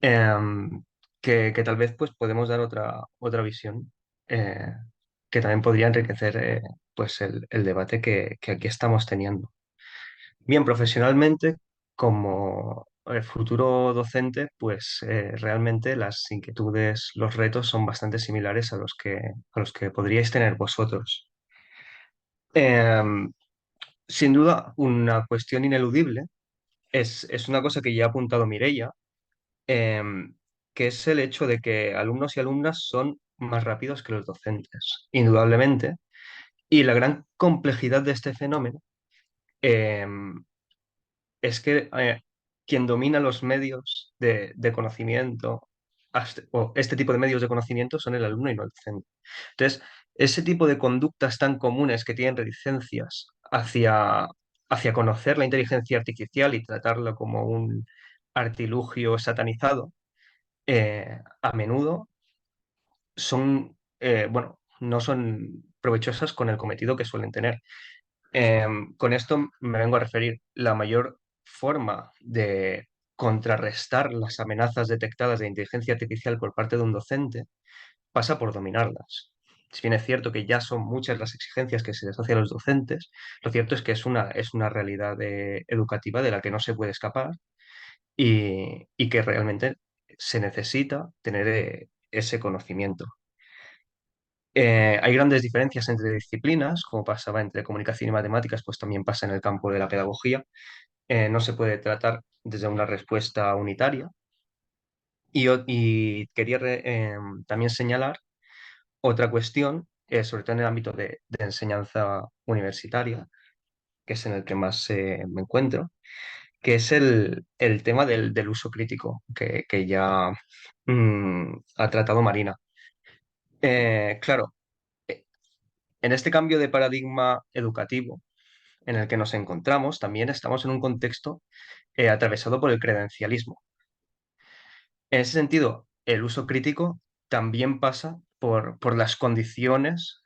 em, que tal vez pues, podemos dar otra visión eh, que también podría enriquecer pues el debate que aquí estamos teniendo. Bien, profesionalmente, como futuro docente, pues realmente las inquietudes, los retos son bastante similares a los que podríais tener vosotros. Em, Sin duda, una cuestión ineludible es una cosa que ya ha apuntado Mireia, em, que es el hecho de que alumnos y alumnas son más rápidos que los docentes, indudablemente, y la gran complejidad de este fenómeno em, es que quien domina los medios de conocimiento, o este tipo de medios de conocimiento, son el alumno y no el docente. Entonces, ese tipo de conductas tan comunes que tienen reticencias hacia conocer la inteligencia artificial y tratarlo como un artilugio satanizado, a menudo bueno, no son provechosas con el cometido que suelen tener. Con esto me vengo a referir, la mayor forma de contrarrestar las amenazas detectadas de inteligencia artificial por parte de un docente pasa por dominarlas. Si bien es cierto que ya son muchas las exigencias que se les hace a los docentes, lo cierto es que es una realidad educativa de la que no se puede escapar y que realmente se necesita tener ese conocimiento. Hay grandes diferencias entre disciplinas, como pasaba entre comunicación y matemáticas, pues también pasa en el campo de la pedagogía. No se puede tratar desde una respuesta unitaria. Y quería también señalar otra cuestión, sobre todo en el ámbito de enseñanza universitaria, que es en el que más me encuentro, que es el tema del uso crítico, que ya ha tratado Marina. Claro, en este cambio de paradigma educativo en el que nos encontramos, también estamos en un contexto atravesado por el credencialismo. En ese sentido, el uso crítico también pasa por las condiciones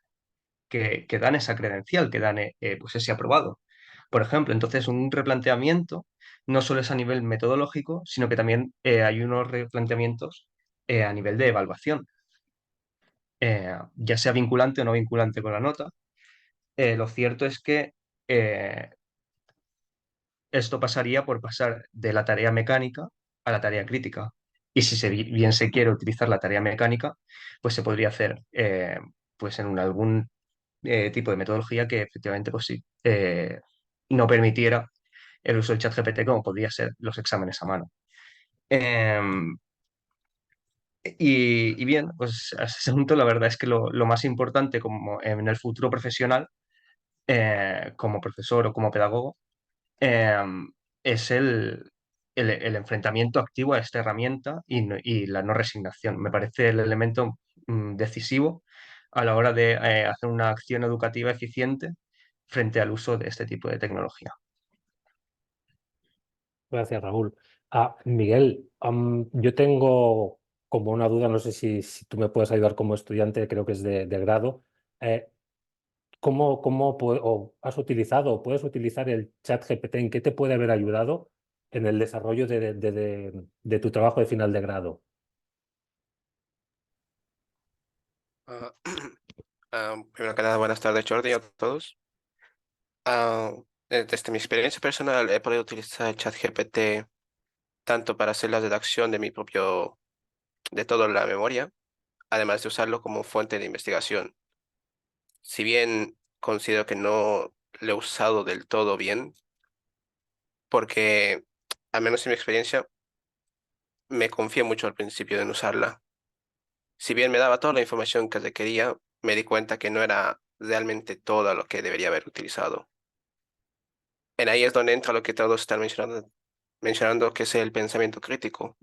que dan esa credencial, que dan pues ese aprobado. Por ejemplo, entonces un replanteamiento no solo es a nivel metodológico, sino que también hay unos replanteamientos a nivel de evaluación, ya sea vinculante o no vinculante con la nota. Lo cierto es que eh, esto pasaría por pasar de la tarea mecánica a la tarea crítica. Y si bien se quiere utilizar la tarea mecánica, pues se podría hacer pues en algún tipo de metodología que efectivamente pues sí, no permitiera el uso del ChatGPT como podría ser los exámenes a mano. Em, y bien, pues a ese punto la verdad es que lo más importante como en el futuro profesional, como profesor o como pedagogo, em, es el enfrentamiento activo a esta herramienta y la no resignación. Me parece el elemento decisivo a la hora de hacer una acción educativa eficiente frente al uso de este tipo de tecnología. Gracias, Raúl. Miguel, yo tengo como una duda, no sé si tú me puedes ayudar como estudiante, creo que es de grado. ¿Cómo has utilizado o puedes utilizar el chat GPT? ¿En qué te puede haber ayudado en el desarrollo de tu trabajo de final de grado? Ah, Primero que nada, buenas tardes, Jordi, a todos. Ah, Desde mi experiencia personal he podido utilizar ChatGPT tanto para hacer la redacción de toda la memoria, además de usarlo como fuente de investigación. Si bien considero que no lo he usado del todo bien, porque, al menos en mi experiencia, me confié mucho al principio de no usarla. Si bien me daba toda la información que requería, me di cuenta que no era realmente todo lo que debería haber utilizado. En ahí es donde entra lo que todos están mencionando, que es el pensamiento crítico.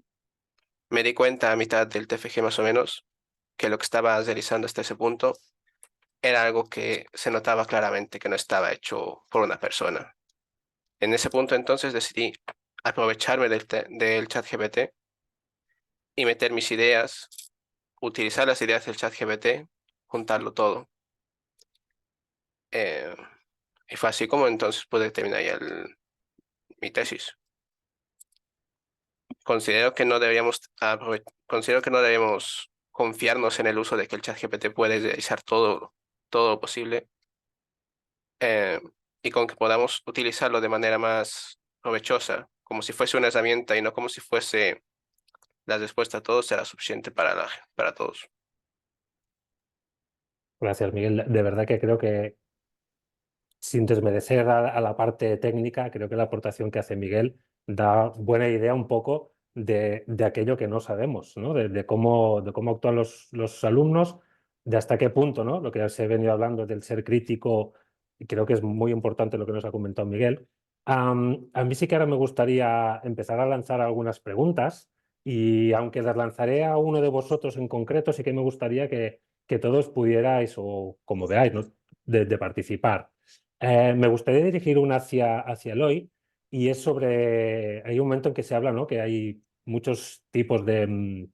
Me di cuenta a mitad del TFG más o menos que lo que estaba realizando hasta ese punto era algo que se notaba claramente que no estaba hecho por una persona. En ese punto entonces decidí aprovecharme del ChatGPT y meter mis ideas, utilizar las ideas del ChatGPT, juntarlo todo. Y fue así como entonces pude terminar ya mi tesis. Considero que no deberíamos confiarnos en el uso de que el ChatGPT puede realizar todo lo posible, eh, y con que podamos utilizarlo de manera más provechosa, como si fuese una herramienta y no como si fuese la respuesta a todo, será suficiente para todos. Gracias, Miguel. De verdad que creo que, sin desmerecer a la parte técnica, creo que la aportación que hace Miguel da buena idea un poco de aquello que no sabemos, ¿no? De cómo actúan los alumnos, de hasta qué punto, ¿no? Lo que se ha venido hablando del ser crítico, y creo que es muy importante lo que nos ha comentado Miguel. A mí sí que ahora me gustaría empezar a lanzar algunas preguntas, y aunque las lanzaré a uno de vosotros en concreto, sí que me gustaría que todos pudierais, o como veáis, ¿no? de participar. Me gustaría dirigir una hacia Eloy, y es sobre, hay un momento en que se habla, ¿no? Que hay muchos tipos de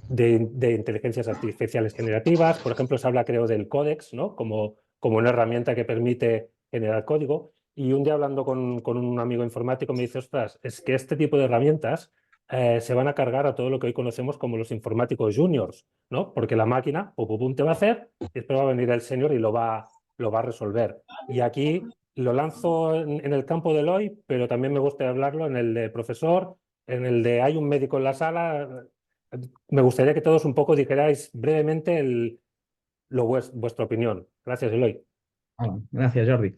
inteligencias artificiales generativas. Por ejemplo, se habla, creo, del códex, ¿no? Como una herramienta que permite generar código. Y un día, hablando con un amigo informático, me dice: ostras, es que este tipo de herramientas se van a cargar a todo lo que hoy conocemos como los informáticos juniors, ¿no? Porque la máquina, pum, pum, pum, te va a hacer, y después va a venir el senior y lo va a resolver. Y aquí lo lanzo en el campo de Eloy, pero también me gusta hablarlo en el de profesor, en el de hay un médico en la sala. Me gustaría que todos un poco dijerais brevemente vuestra opinión. Gracias, Eloy. Gracias, Jordi.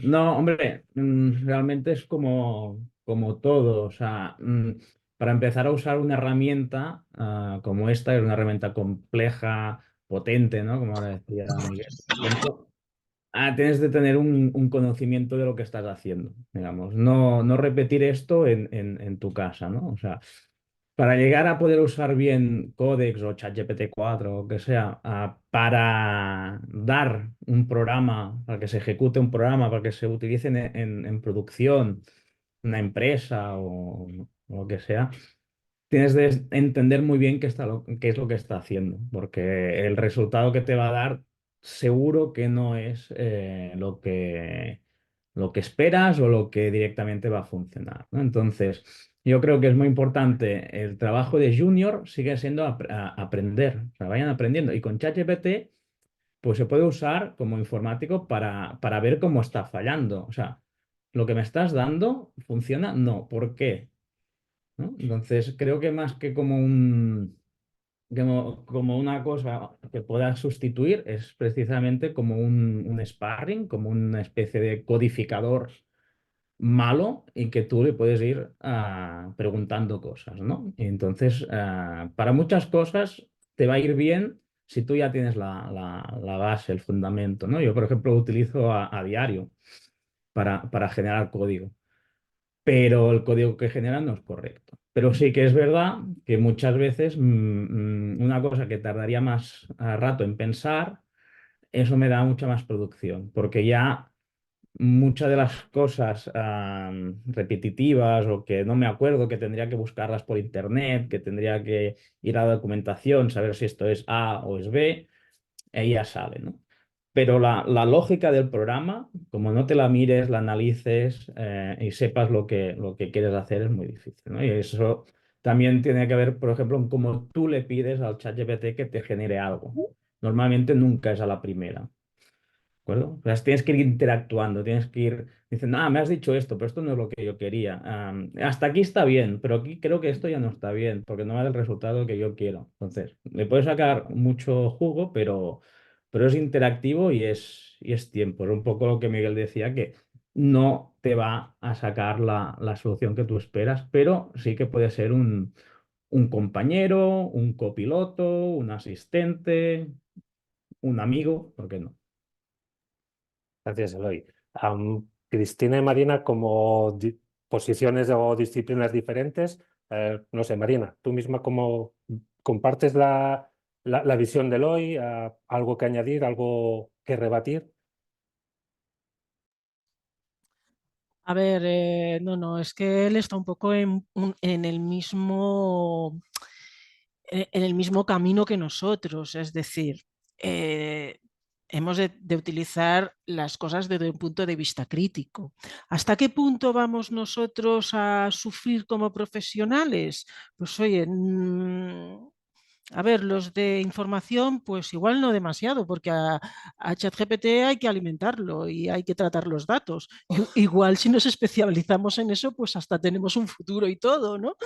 No, hombre, realmente es como todo. O sea, para empezar a usar una herramienta como esta, es una herramienta compleja, potente, ¿no? Como ahora decía Miguel. Tienes de tener un conocimiento de lo que estás haciendo, digamos. No repetir esto en tu casa, ¿no? O sea, para llegar a poder usar bien Codex o ChatGPT 4 o que sea, para dar un programa, para que se ejecute un programa, para que se utilice en producción, una empresa o lo que sea, tienes de entender muy bien qué es lo que está haciendo, porque el resultado que te va a dar seguro que no es lo que esperas o lo que directamente va a funcionar, ¿no? Entonces, yo creo que es muy importante. El trabajo de junior sigue siendo aprender, o sea, vayan aprendiendo. Y con ChatGPT, pues se puede usar como informático para ver cómo está fallando. O sea, ¿lo que me estás dando funciona? No. ¿Por qué? ¿No? Entonces, creo que más que como una cosa que pueda sustituir, es precisamente como un sparring, como una especie de codificador malo, y que tú le puedes ir preguntando cosas, ¿no? Y entonces, para muchas cosas te va a ir bien si tú ya tienes la base, el fundamento, ¿no? Yo, por ejemplo, lo utilizo a diario para generar código, pero el código que genera no es correcto. Pero sí que es verdad que muchas veces una cosa que tardaría más rato en pensar, eso me da mucha más producción, porque ya muchas de las cosas repetitivas o que no me acuerdo, que tendría que buscarlas por internet, que tendría que ir a la documentación, saber si esto es A o es B, ella sale, ¿no? Pero la lógica del programa, como no te la mires, la analices y sepas lo que quieres hacer, es muy difícil, ¿no? Y eso también tiene que ver, por ejemplo, en cómo tú le pides al ChatGPT que te genere algo. Normalmente nunca es a la primera. ¿De acuerdo? O sea, tienes que ir interactuando, tienes que ir diciendo: me has dicho esto, pero esto no es lo que yo quería. Hasta aquí está bien, pero aquí creo que esto ya no está bien, porque no me da el resultado que yo quiero. Entonces, le puedes sacar mucho jugo, pero es interactivo y es tiempo. Es un poco lo que Miguel decía, que no te va a sacar la solución que tú esperas, pero sí que puede ser un compañero, un copiloto, un asistente, un amigo, ¿por qué no? Gracias, Eloy. Cristina y Marina, como posiciones o disciplinas diferentes, no sé, Marina, tú misma cómo compartes la visión de Eloy, algo que añadir, algo que rebatir. A ver, no, es que él está un poco en el mismo, en el mismo camino que nosotros, es decir, hemos de utilizar las cosas desde un punto de vista crítico. ¿Hasta qué punto vamos nosotros a sufrir como profesionales? Pues oye, a ver, los de información, pues igual no demasiado, porque a ChatGPT hay que alimentarlo y hay que tratar los datos. Igual si nos especializamos en eso, pues hasta tenemos un futuro y todo, ¿no?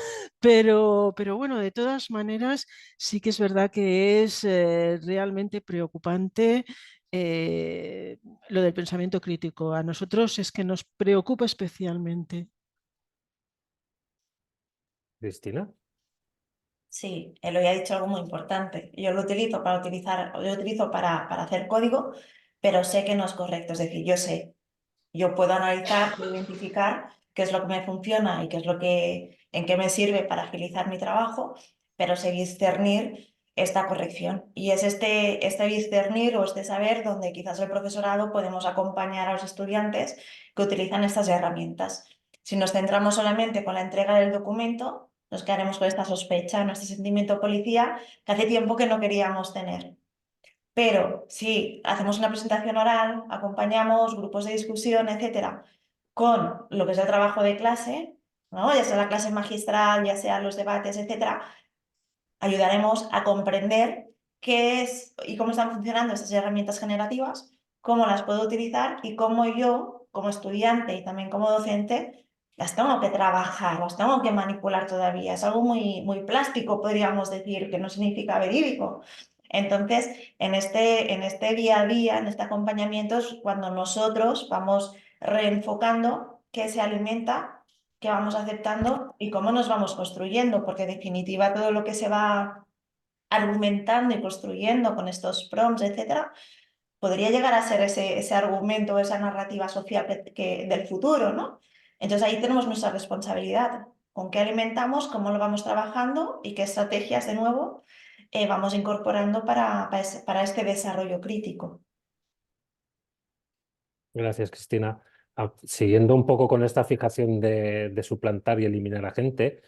Pero bueno, de todas maneras, sí que es verdad que es realmente preocupante lo del pensamiento crítico. A nosotros es que nos preocupa especialmente. Cristina. Sí, Eloy ha dicho algo muy importante. Yo lo utilizo para hacer código, pero sé que no es correcto. Es decir, yo puedo analizar, puedo identificar qué es lo que me funciona y en qué me sirve para agilizar mi trabajo, pero sé discernir esta corrección. Y es este discernir o este saber donde quizás el profesorado podemos acompañar a los estudiantes que utilizan estas herramientas. Si nos centramos solamente con la entrega del documento, nos quedaremos con esta sospecha, ¿no? Este sentimiento de policía que hace tiempo que no queríamos tener. Pero si hacemos una presentación oral, acompañamos grupos de discusión, etcétera, con lo que es el trabajo de clase, ¿no? Ya sea la clase magistral, ya sea los debates, etcétera, ayudaremos a comprender qué es y cómo están funcionando estas herramientas generativas, cómo las puedo utilizar y cómo yo, como estudiante y también como docente, las tengo que trabajar, las tengo que manipular todavía. Es algo muy, muy plástico, podríamos decir, que no significa verídico. Entonces, en este día a día, en este acompañamiento, es cuando nosotros vamos reenfocando qué se alimenta, qué vamos aceptando y cómo nos vamos construyendo, porque en definitiva todo lo que se va argumentando y construyendo con estos prompts, etcétera, podría llegar a ser ese argumento, esa narrativa social del futuro, ¿no? Entonces ahí tenemos nuestra responsabilidad, con qué alimentamos, cómo lo vamos trabajando y qué estrategias, de nuevo, vamos incorporando para este desarrollo crítico. Gracias, Cristina. Siguiendo un poco con esta fijación de suplantar y eliminar a gente,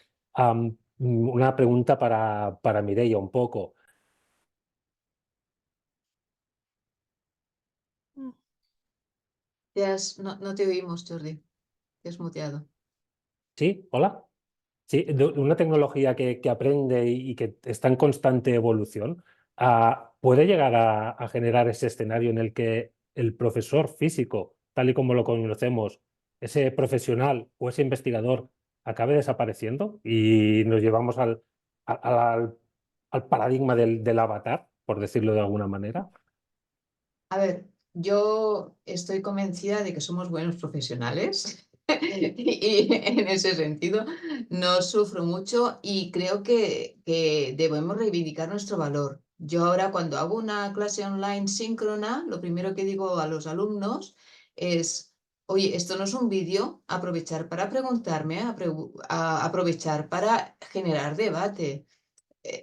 una pregunta para Mireia un poco. No te oímos, Jordi. Te has muteado. ¿Sí? ¿Hola? Sí, de una tecnología que aprende y que está en constante evolución, ¿puede llegar a generar ese escenario en el que el profesor físico, tal y como lo conocemos, ese profesional o ese investigador, acabe desapareciendo y nos llevamos al paradigma del avatar, por decirlo de alguna manera? A ver, yo estoy convencida de que somos buenos profesionales y en ese sentido no sufro mucho y creo que debemos reivindicar nuestro valor. Yo ahora cuando hago una clase online síncrona, lo primero que digo a los alumnos es, oye, esto no es un vídeo, aprovechar para preguntarme, aprovechar para generar debate.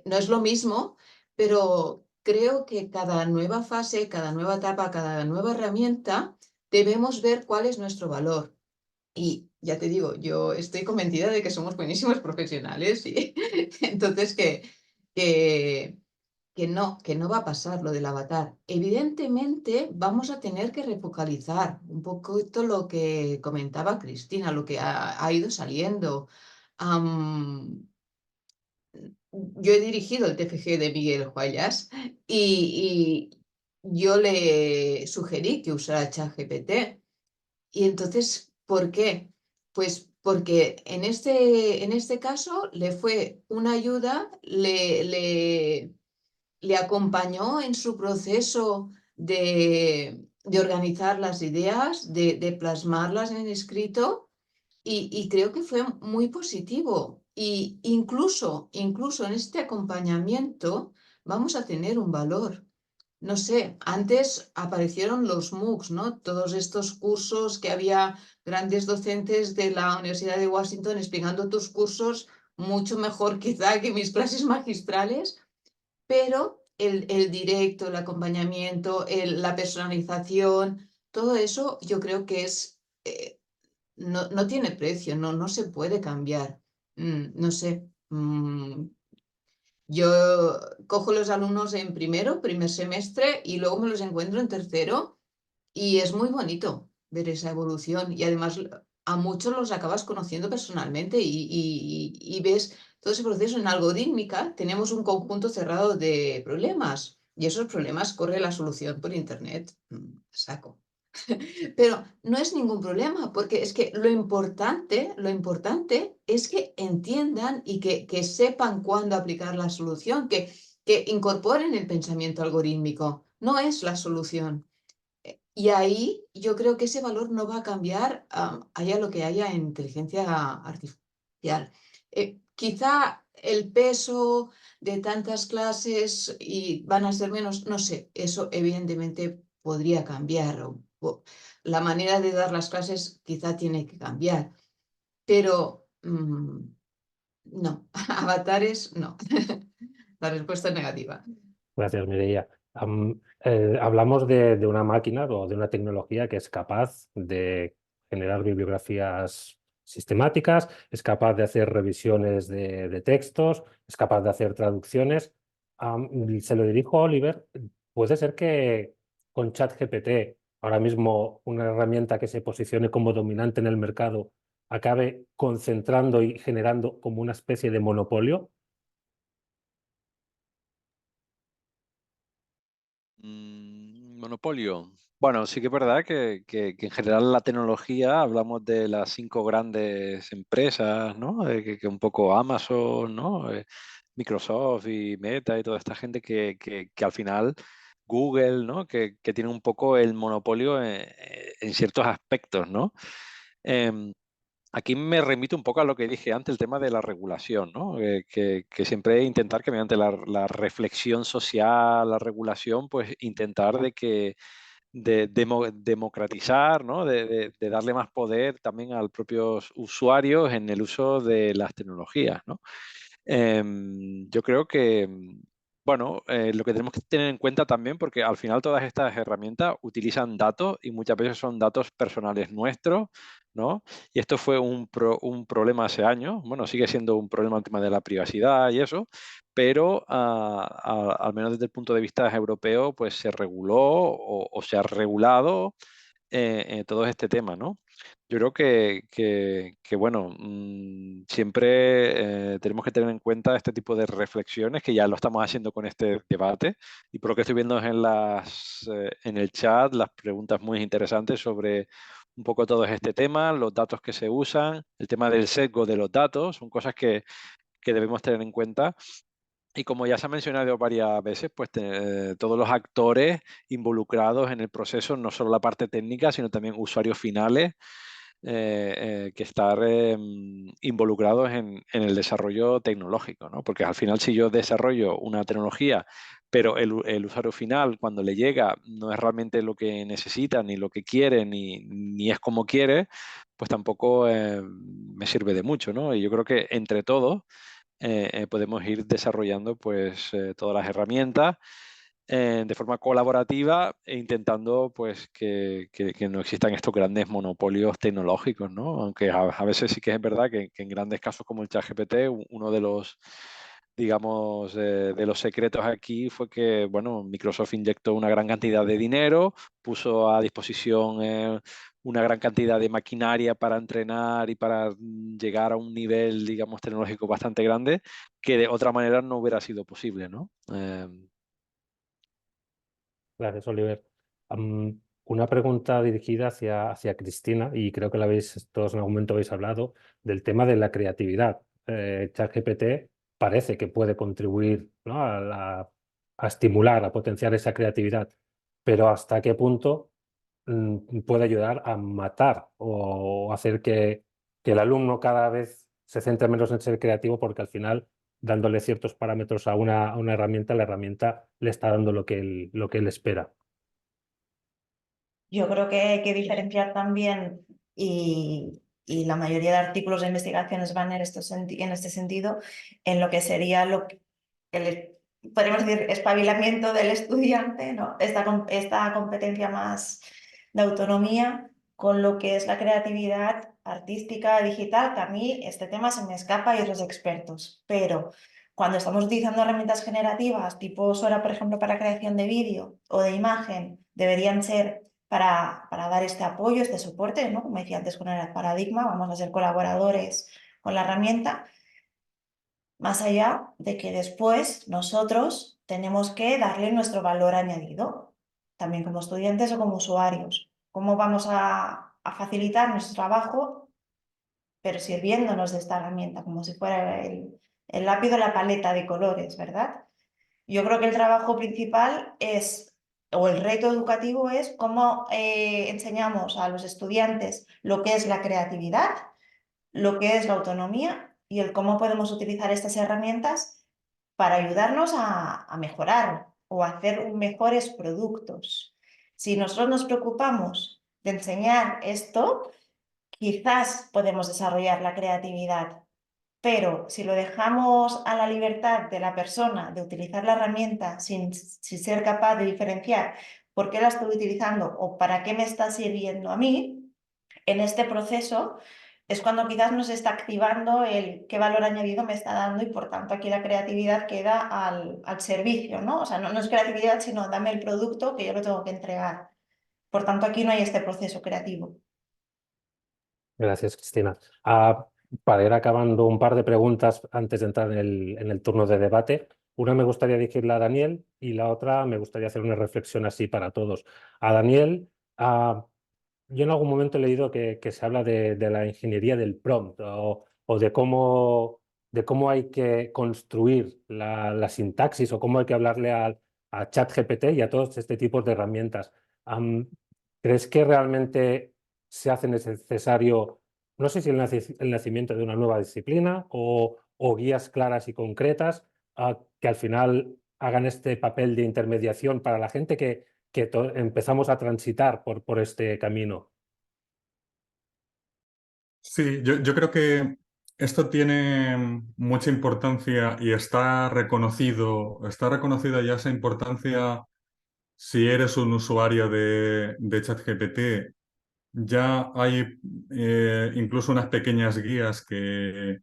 No es lo mismo, pero creo que cada nueva fase, cada nueva etapa, cada nueva herramienta, debemos ver cuál es nuestro valor. Y ya te digo, yo estoy convencida de que somos buenísimos profesionales y entonces que no va a pasar lo del avatar. Evidentemente vamos a tener que refocalizar un poquito lo que comentaba Cristina, lo que ha ido saliendo. Yo he dirigido el TFG de Miguel Huayas y yo le sugerí que usara ChatGPT. Y entonces, ¿por qué? Pues porque en este caso le fue una ayuda, le acompañó en su proceso de organizar las ideas, de plasmarlas en escrito y creo que fue muy positivo. Y incluso en este acompañamiento vamos a tener un valor. No sé, antes aparecieron los MOOCs, ¿no? Todos estos cursos que había grandes docentes de la Universidad de Washington explicando tus cursos mucho mejor quizá que mis clases magistrales, pero el directo, el acompañamiento, la personalización, todo eso yo creo que es, no tiene precio, no se puede cambiar. No sé. Yo cojo los alumnos en primer semestre y luego me los encuentro en tercero y es muy bonito ver esa evolución y además a muchos los acabas conociendo personalmente y ves todo ese proceso. En algorítmica tenemos un conjunto cerrado de problemas y esos problemas corre la solución por internet. Saco. Pero no es ningún problema, porque es que lo importante es que entiendan y que sepan cuándo aplicar la solución, que incorporen el pensamiento algorítmico. No es la solución. Y ahí yo creo que ese valor no va a cambiar, haya lo que haya en inteligencia artificial. Quizá el peso de tantas clases y van a ser menos, no sé, eso evidentemente podría cambiar. La manera de dar las clases quizá tiene que cambiar, pero no, avatares no. La respuesta es negativa. Gracias, Mireia. Hablamos de una máquina o de una tecnología que es capaz de generar bibliografías sistemáticas, es capaz de hacer revisiones de textos, es capaz de hacer traducciones. Se lo dirijo a Oliver. ¿Puede ser que con ChatGPT, ahora mismo una herramienta que se posicione como dominante en el mercado, acabe concentrando y generando como una especie de monopolio? Monopolio. Bueno, sí que es verdad que en general la tecnología, hablamos de las 5 grandes empresas, ¿no? Que un poco Amazon, ¿no? Microsoft y Meta y toda esta gente que al final Google, ¿no? Que tiene un poco el monopolio en ciertos aspectos, ¿no? Aquí me remito un poco a lo que dije antes, el tema de la regulación, ¿no? Que siempre intentar que mediante la reflexión social, la regulación, pues intentar de democratizar, ¿no? De darle más poder también a los propios usuarios en el uso de las tecnologías, ¿no? Yo creo que, bueno, lo que tenemos que tener en cuenta también, porque al final todas estas herramientas utilizan datos y muchas veces son datos personales nuestros, ¿no? Y esto fue un problema hace años, bueno, sigue siendo un problema el tema de la privacidad y eso, pero al menos desde el punto de vista europeo, pues se reguló o se ha regulado todo este tema, ¿no? Yo creo bueno, siempre tenemos que tener en cuenta este tipo de reflexiones, que ya lo estamos haciendo con este debate, y por lo que estoy viendo en el chat, las preguntas muy interesantes sobre un poco todo este tema, los datos que se usan, el tema del sesgo de los datos, son cosas que debemos tener en cuenta. Y como ya se ha mencionado varias veces, pues todos los actores involucrados en el proceso, no solo la parte técnica, sino también usuarios finales, que estar involucrados en el desarrollo tecnológico, ¿no? Porque al final, si yo desarrollo una tecnología, pero el usuario final, cuando le llega, no es realmente lo que necesita, ni lo que quiere, ni es como quiere, pues tampoco me sirve de mucho, ¿no? Y yo creo que entre todos podemos ir desarrollando pues todas las herramientas de forma colaborativa e intentando pues que no existan estos grandes monopolios tecnológicos, ¿no? Aunque a veces sí que es verdad que en grandes casos como el ChatGPT, uno de los, digamos, de los secretos aquí fue que, bueno, Microsoft inyectó una gran cantidad de dinero, puso a disposición una gran cantidad de maquinaria para entrenar y para llegar a un nivel, digamos, tecnológico bastante grande, que de otra manera no hubiera sido posible, ¿no? Gracias, Oliver. Una pregunta dirigida hacia Cristina, y creo que todos en algún momento habéis hablado del tema de la creatividad. ChatGPT parece que puede contribuir, ¿no? a estimular, a potenciar esa creatividad, pero ¿hasta qué punto puede ayudar a matar o hacer que el alumno cada vez se centre menos en ser creativo, porque al final, dándole ciertos parámetros a una herramienta, la herramienta le está dando lo que él espera. Yo creo que hay que diferenciar también, y la mayoría de artículos de investigaciones van en este sentido, en lo que sería podríamos decir, espabilamiento del estudiante, ¿no? Esta competencia más de autonomía, con lo que es la creatividad artística, digital, que a mí este tema se me escapa y otros expertos, pero cuando estamos utilizando herramientas generativas, tipo Sora, por ejemplo, para creación de vídeo o de imagen, deberían ser para dar este apoyo, este soporte, ¿no? Como decía antes con el paradigma, vamos a ser colaboradores con la herramienta, más allá de que después nosotros tenemos que darle nuestro valor añadido, también como estudiantes o como usuarios. ¿Cómo vamos a facilitar nuestro trabajo, pero sirviéndonos de esta herramienta, como si fuera el lápiz o la paleta de colores, ¿verdad? Yo creo que el trabajo principal o el reto educativo es cómo enseñamos a los estudiantes lo que es la creatividad, lo que es la autonomía y el cómo podemos utilizar estas herramientas para ayudarnos a mejorar o a hacer mejores productos. Si nosotros nos preocupamos de enseñar esto, quizás podemos desarrollar la creatividad. Pero si lo dejamos a la libertad de la persona de utilizar la herramienta sin ser capaz de diferenciar por qué la estoy utilizando o para qué me está sirviendo a mí, en este proceso es cuando quizás nos está activando el qué valor añadido me está dando, y por tanto aquí la creatividad queda al servicio, ¿no? O sea, no es creatividad, sino dame el producto que yo lo tengo que entregar. Por tanto, aquí no hay este proceso creativo. Gracias, Cristina. Para ir acabando, un par de preguntas antes de entrar en el turno de debate. Una me gustaría dirigirla a Daniel y la otra me gustaría hacer una reflexión así para todos. A Daniel, yo en algún momento he leído que se habla de la ingeniería del prompt o de cómo hay que construir la sintaxis o cómo hay que hablarle a ChatGPT y a todos este tipo de herramientas. ¿Crees que realmente se hace necesario, no sé si el nacimiento de una nueva disciplina o guías claras y concretas que al final hagan este papel de intermediación para la gente que empezamos a transitar por este camino? Sí, yo creo que esto tiene mucha importancia y está reconocida ya esa importancia si eres un usuario de ChatGPT. Ya hay incluso unas pequeñas guías que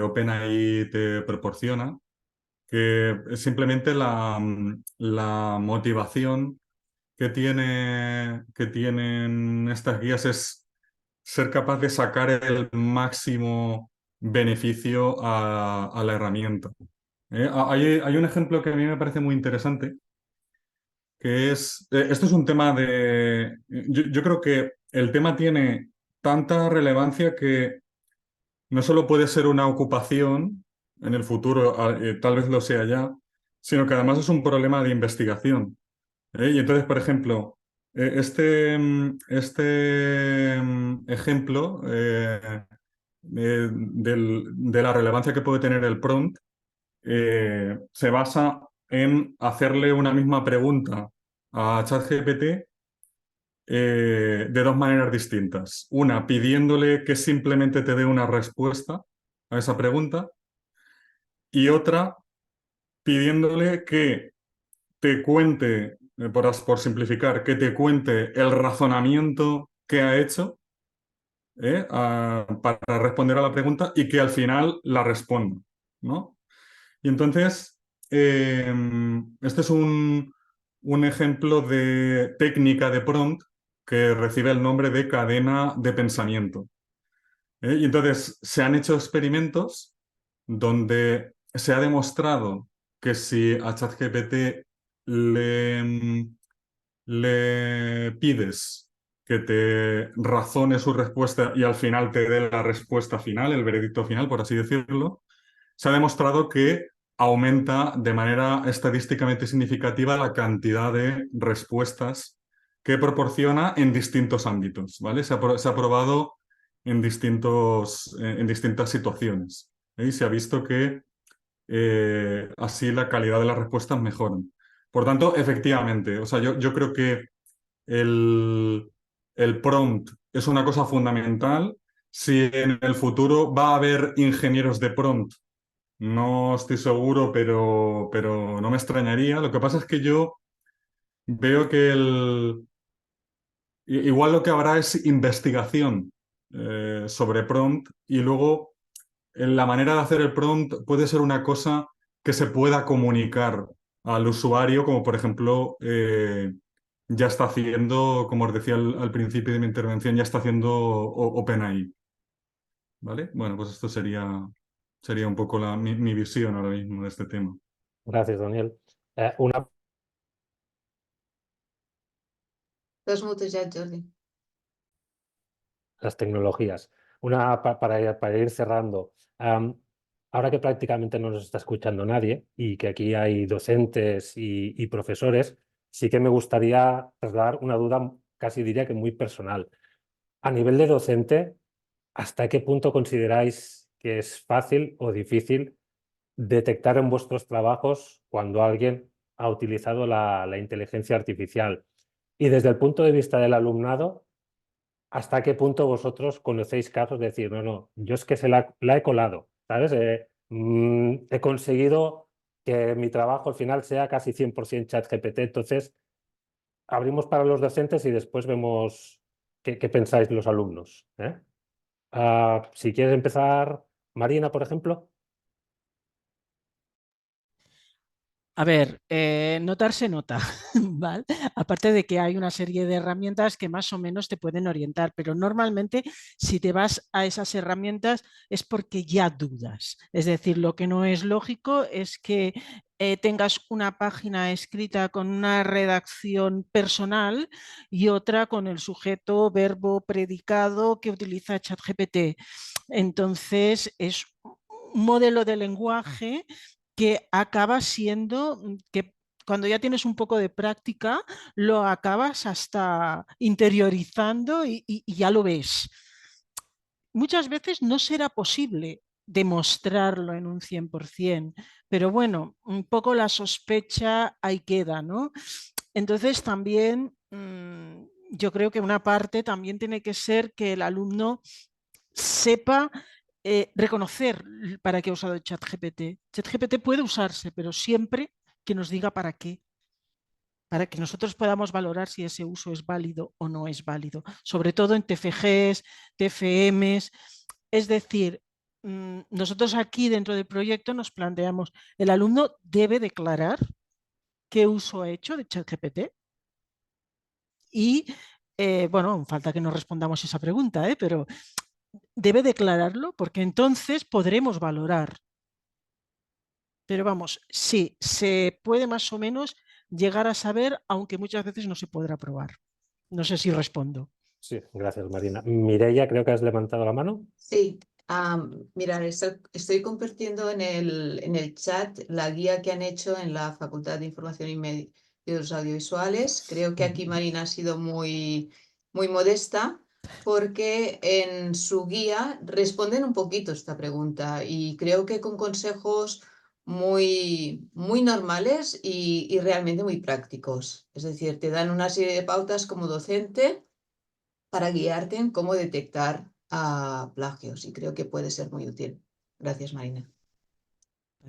OpenAI te proporciona, que es simplemente la motivación que tienen estas guías es ser capaz de sacar el máximo beneficio a la herramienta. Hay un ejemplo que a mí me parece muy interesante, que es, esto es un tema de, yo creo que el tema tiene tanta relevancia que no solo puede ser una ocupación en el futuro, tal vez lo sea ya, sino que además es un problema de investigación. Y entonces, por ejemplo, este ejemplo de la relevancia que puede tener el prompt se basa en hacerle una misma pregunta a ChatGPT de dos maneras distintas. Una, pidiéndole que simplemente te dé una respuesta a esa pregunta, y otra, pidiéndole que te cuente, por simplificar, que te cuente el razonamiento que ha hecho para responder a la pregunta y que al final la responda, ¿no? Y entonces, este es un ejemplo de técnica de prompt que recibe el nombre de cadena de pensamiento. Y entonces se han hecho experimentos donde se ha demostrado que si a ChatGPT le pides que te razone su respuesta y al final te dé la respuesta final, el veredicto final, por así decirlo, se ha demostrado que aumenta de manera estadísticamente significativa la cantidad de respuestas que proporciona en distintos ámbitos, ¿vale? Se ha probado en distintas situaciones. Y se ha visto que así la calidad de las respuestas mejoran. Por tanto, efectivamente, o sea, yo creo que el prompt es una cosa fundamental. Si en el futuro va a haber ingenieros de prompt, no estoy seguro, pero no me extrañaría. Lo que pasa es que yo veo que igual lo que habrá es investigación sobre prompt y luego la manera de hacer el prompt puede ser una cosa que se pueda comunicar al usuario, como por ejemplo ya está haciendo, como os decía al principio de mi intervención, ya está haciendo OpenAI. ¿Vale? Bueno, pues esto sería un poco mi visión ahora mismo de este tema. Gracias, Daniel. Dos mutes ya, Jordi. Las tecnologías. Para ir cerrando. Ahora que prácticamente no nos está escuchando nadie y que aquí hay docentes y profesores, sí que me gustaría trasladar una duda, casi diría que muy personal. A nivel de docente, ¿hasta qué punto consideráis que es fácil o difícil detectar en vuestros trabajos cuando alguien ha utilizado la inteligencia artificial? Y desde el punto de vista del alumnado, ¿hasta qué punto vosotros conocéis casos de decir, no, yo es que la he colado, ¿sabes? He conseguido que mi trabajo al final sea casi 100% ChatGPT, entonces abrimos para los docentes y después vemos qué pensáis los alumnos. Si quieres empezar, Marina, por ejemplo. A ver, notar se nota, ¿vale? Aparte de que hay una serie de herramientas que más o menos te pueden orientar, pero normalmente si te vas a esas herramientas es porque ya dudas. Es decir, lo que no es lógico es que tengas una página escrita con una redacción personal y otra con el sujeto, verbo, predicado que utiliza ChatGPT. Entonces, es un modelo de lenguaje que acaba siendo que cuando ya tienes un poco de práctica, lo acabas hasta interiorizando y ya lo ves. Muchas veces no será posible demostrarlo en un 100%, pero bueno, un poco la sospecha ahí queda, ¿no? Entonces también yo creo que una parte también tiene que ser que el alumno sepa reconocer para qué ha usado ChatGPT. ChatGPT puede usarse, pero siempre que nos diga para qué, para que nosotros podamos valorar si ese uso es válido o no es válido, sobre todo en TFGs, TFMs. Es decir, nosotros aquí dentro del proyecto nos planteamos, el alumno debe declarar qué uso ha hecho de ChatGPT y, bueno, falta que nos respondamos esa pregunta, pero debe declararlo porque entonces podremos valorar. Pero vamos, sí, se puede más o menos llegar a saber, aunque muchas veces no se podrá probar. No sé si respondo. Sí, gracias, Marina. Mireia, creo que has levantado la mano. Sí, mirad, estoy compartiendo en el chat la guía que han hecho en la Facultad de Información y Medios Audiovisuales. Creo que aquí Marina ha sido muy, muy modesta porque en su guía responden un poquito esta pregunta y creo que con consejos muy, muy normales y realmente muy prácticos. Es decir, te dan una serie de pautas como docente para guiarte en cómo detectar plagios y creo que puede ser muy útil. Gracias, Marina.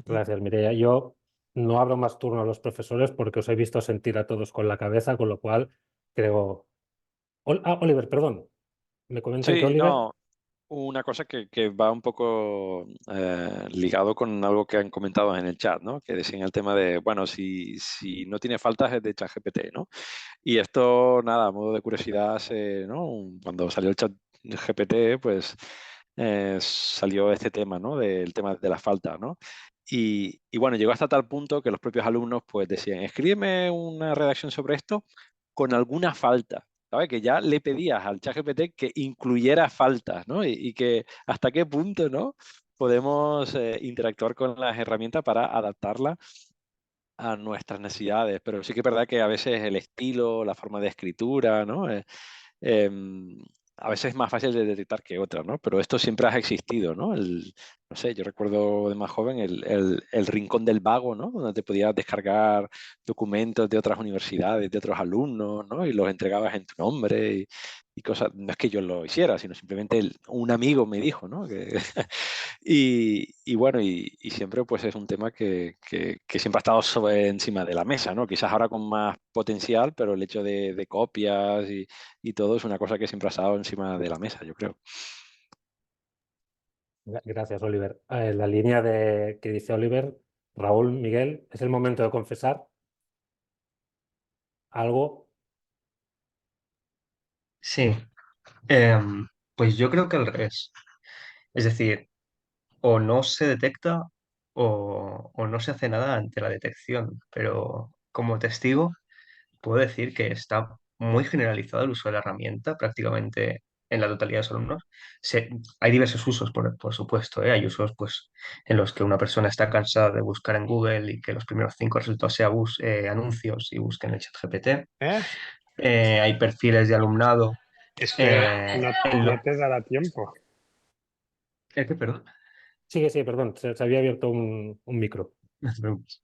Gracias, Mireia. Yo no abro más turno a los profesores porque os he visto sentir a todos con la cabeza, con lo cual creo... Oliver, perdón. Me comentan que Sí, Oliver... no, una cosa que va un poco ligado con algo que han comentado en el chat, ¿no? Que decían el tema de, bueno, si no tiene faltas es de ChatGPT, ¿no? Y esto, nada, a modo de curiosidad, ¿no? Cuando salió el ChatGPT, pues salió este tema, ¿no? Del tema de las faltas, ¿no? Y bueno, llegó hasta tal punto que los propios alumnos pues decían, escríbeme una redacción sobre esto con alguna falta. ¿Sabes? Que ya le pedías al ChatGPT que incluyera faltas, ¿no? Y que hasta qué punto, ¿no? Podemos interactuar con las herramientas para adaptarlas a nuestras necesidades. Pero sí que es verdad que a veces el estilo, la forma de escritura, ¿no? a veces es más fácil de detectar que otras, ¿no? Pero esto siempre ha existido, ¿no? No sé, yo recuerdo de más joven el rincón del vago, ¿no? Donde te podías descargar documentos de otras universidades, de otros alumnos, ¿no? Y los entregabas en tu nombre y cosas. No es que yo lo hiciera, sino simplemente un amigo me dijo, ¿no? Y bueno, y siempre pues es un tema que siempre ha estado encima de la mesa, ¿no? Quizás ahora con más potencial, pero el hecho de copias y todo es una cosa que siempre ha estado encima de la mesa, yo creo. Gracias, Oliver. La línea que dice Oliver, Raúl, Miguel, es el momento de confesar algo. Sí, pues yo creo que al revés. Es decir, o no se detecta o no se hace nada ante la detección, pero como testigo puedo decir que está muy generalizado el uso de la herramienta prácticamente en la totalidad de los alumnos. Hay diversos usos, por supuesto, ¿eh? Hay usos pues, en los que una persona está cansada de buscar en Google y que los primeros 5 resultados sean anuncios y busquen en el ChatGPT. Hay perfiles de alumnado. Espera, no te dará tiempo. ¿Qué, perdón? Sí, perdón, se había abierto un micro. No te preocupes.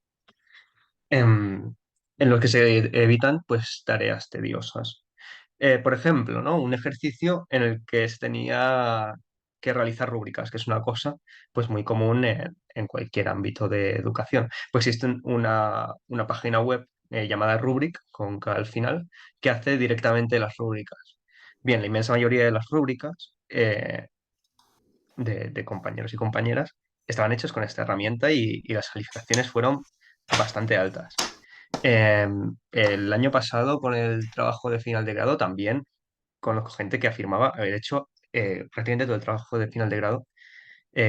En los que se evitan pues, tareas tediosas. Por ejemplo, ¿no? Un ejercicio en el que se tenía que realizar rúbricas, que es una cosa pues, muy común en cualquier ámbito de educación. Pues existe una página web llamada Rubric, con K al final, que hace directamente las rúbricas. Bien, la inmensa mayoría de las rúbricas de compañeros y compañeras estaban hechas con esta herramienta y las calificaciones fueron bastante altas. El año pasado, con el trabajo de final de grado, también conozco gente que afirmaba haber hecho prácticamente todo el trabajo de final de grado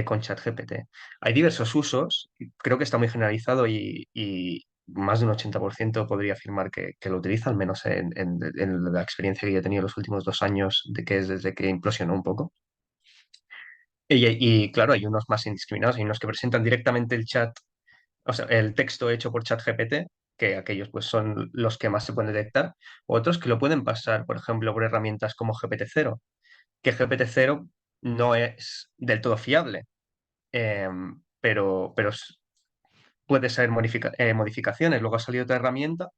con ChatGPT. Hay diversos usos, creo que está muy generalizado y más de un 80% podría afirmar que lo utiliza, al menos en la experiencia que yo he tenido los últimos 2 años, que es desde que implosionó un poco. Y claro, hay unos más indiscriminados, hay unos que presentan directamente el chat, o sea, el texto hecho por ChatGPT, que aquellos pues son los que más se pueden detectar, otros que lo pueden pasar, por ejemplo, por herramientas como GPT-0, que GPT-0 no es del todo fiable, pero puede ser modificaciones. Luego ha salido otra herramienta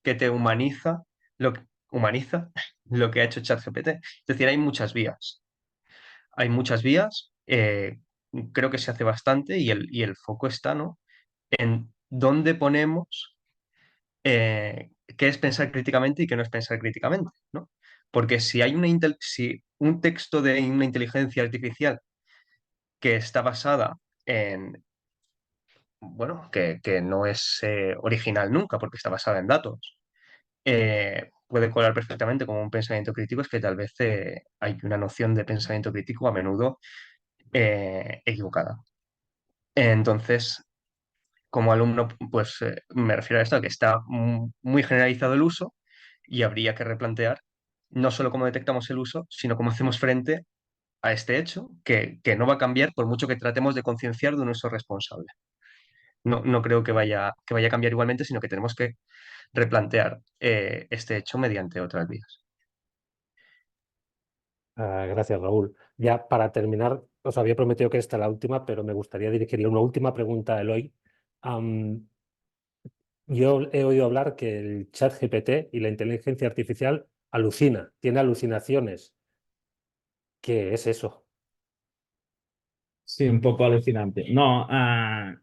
que te humaniza lo que ha hecho ChatGPT. Es decir, hay muchas vías. Hay muchas vías, creo que se hace bastante y el foco está, ¿no? En dónde ponemos qué es pensar críticamente y qué no es pensar críticamente, ¿no? Porque si hay si un texto de una inteligencia artificial que está basada en, bueno, que no es original nunca porque está basada en datos, puede colar perfectamente como un pensamiento crítico, es que tal vez hay una noción de pensamiento crítico a menudo equivocada. Entonces, como alumno, pues me refiero a esto, a que está muy generalizado el uso y habría que replantear no solo cómo detectamos el uso, sino cómo hacemos frente a este hecho que no va a cambiar por mucho que tratemos de concienciar de un uso responsable. No creo que vaya a cambiar igualmente, sino que tenemos que replantear este hecho mediante otras vías. Gracias, Raúl. Ya para terminar, os había prometido que esta es la última, pero me gustaría dirigirle una última pregunta a Eloy. Yo he oído hablar que el chat GPT y la inteligencia artificial alucina, tiene alucinaciones. ¿Qué es eso? Sí, un poco alucinante. No,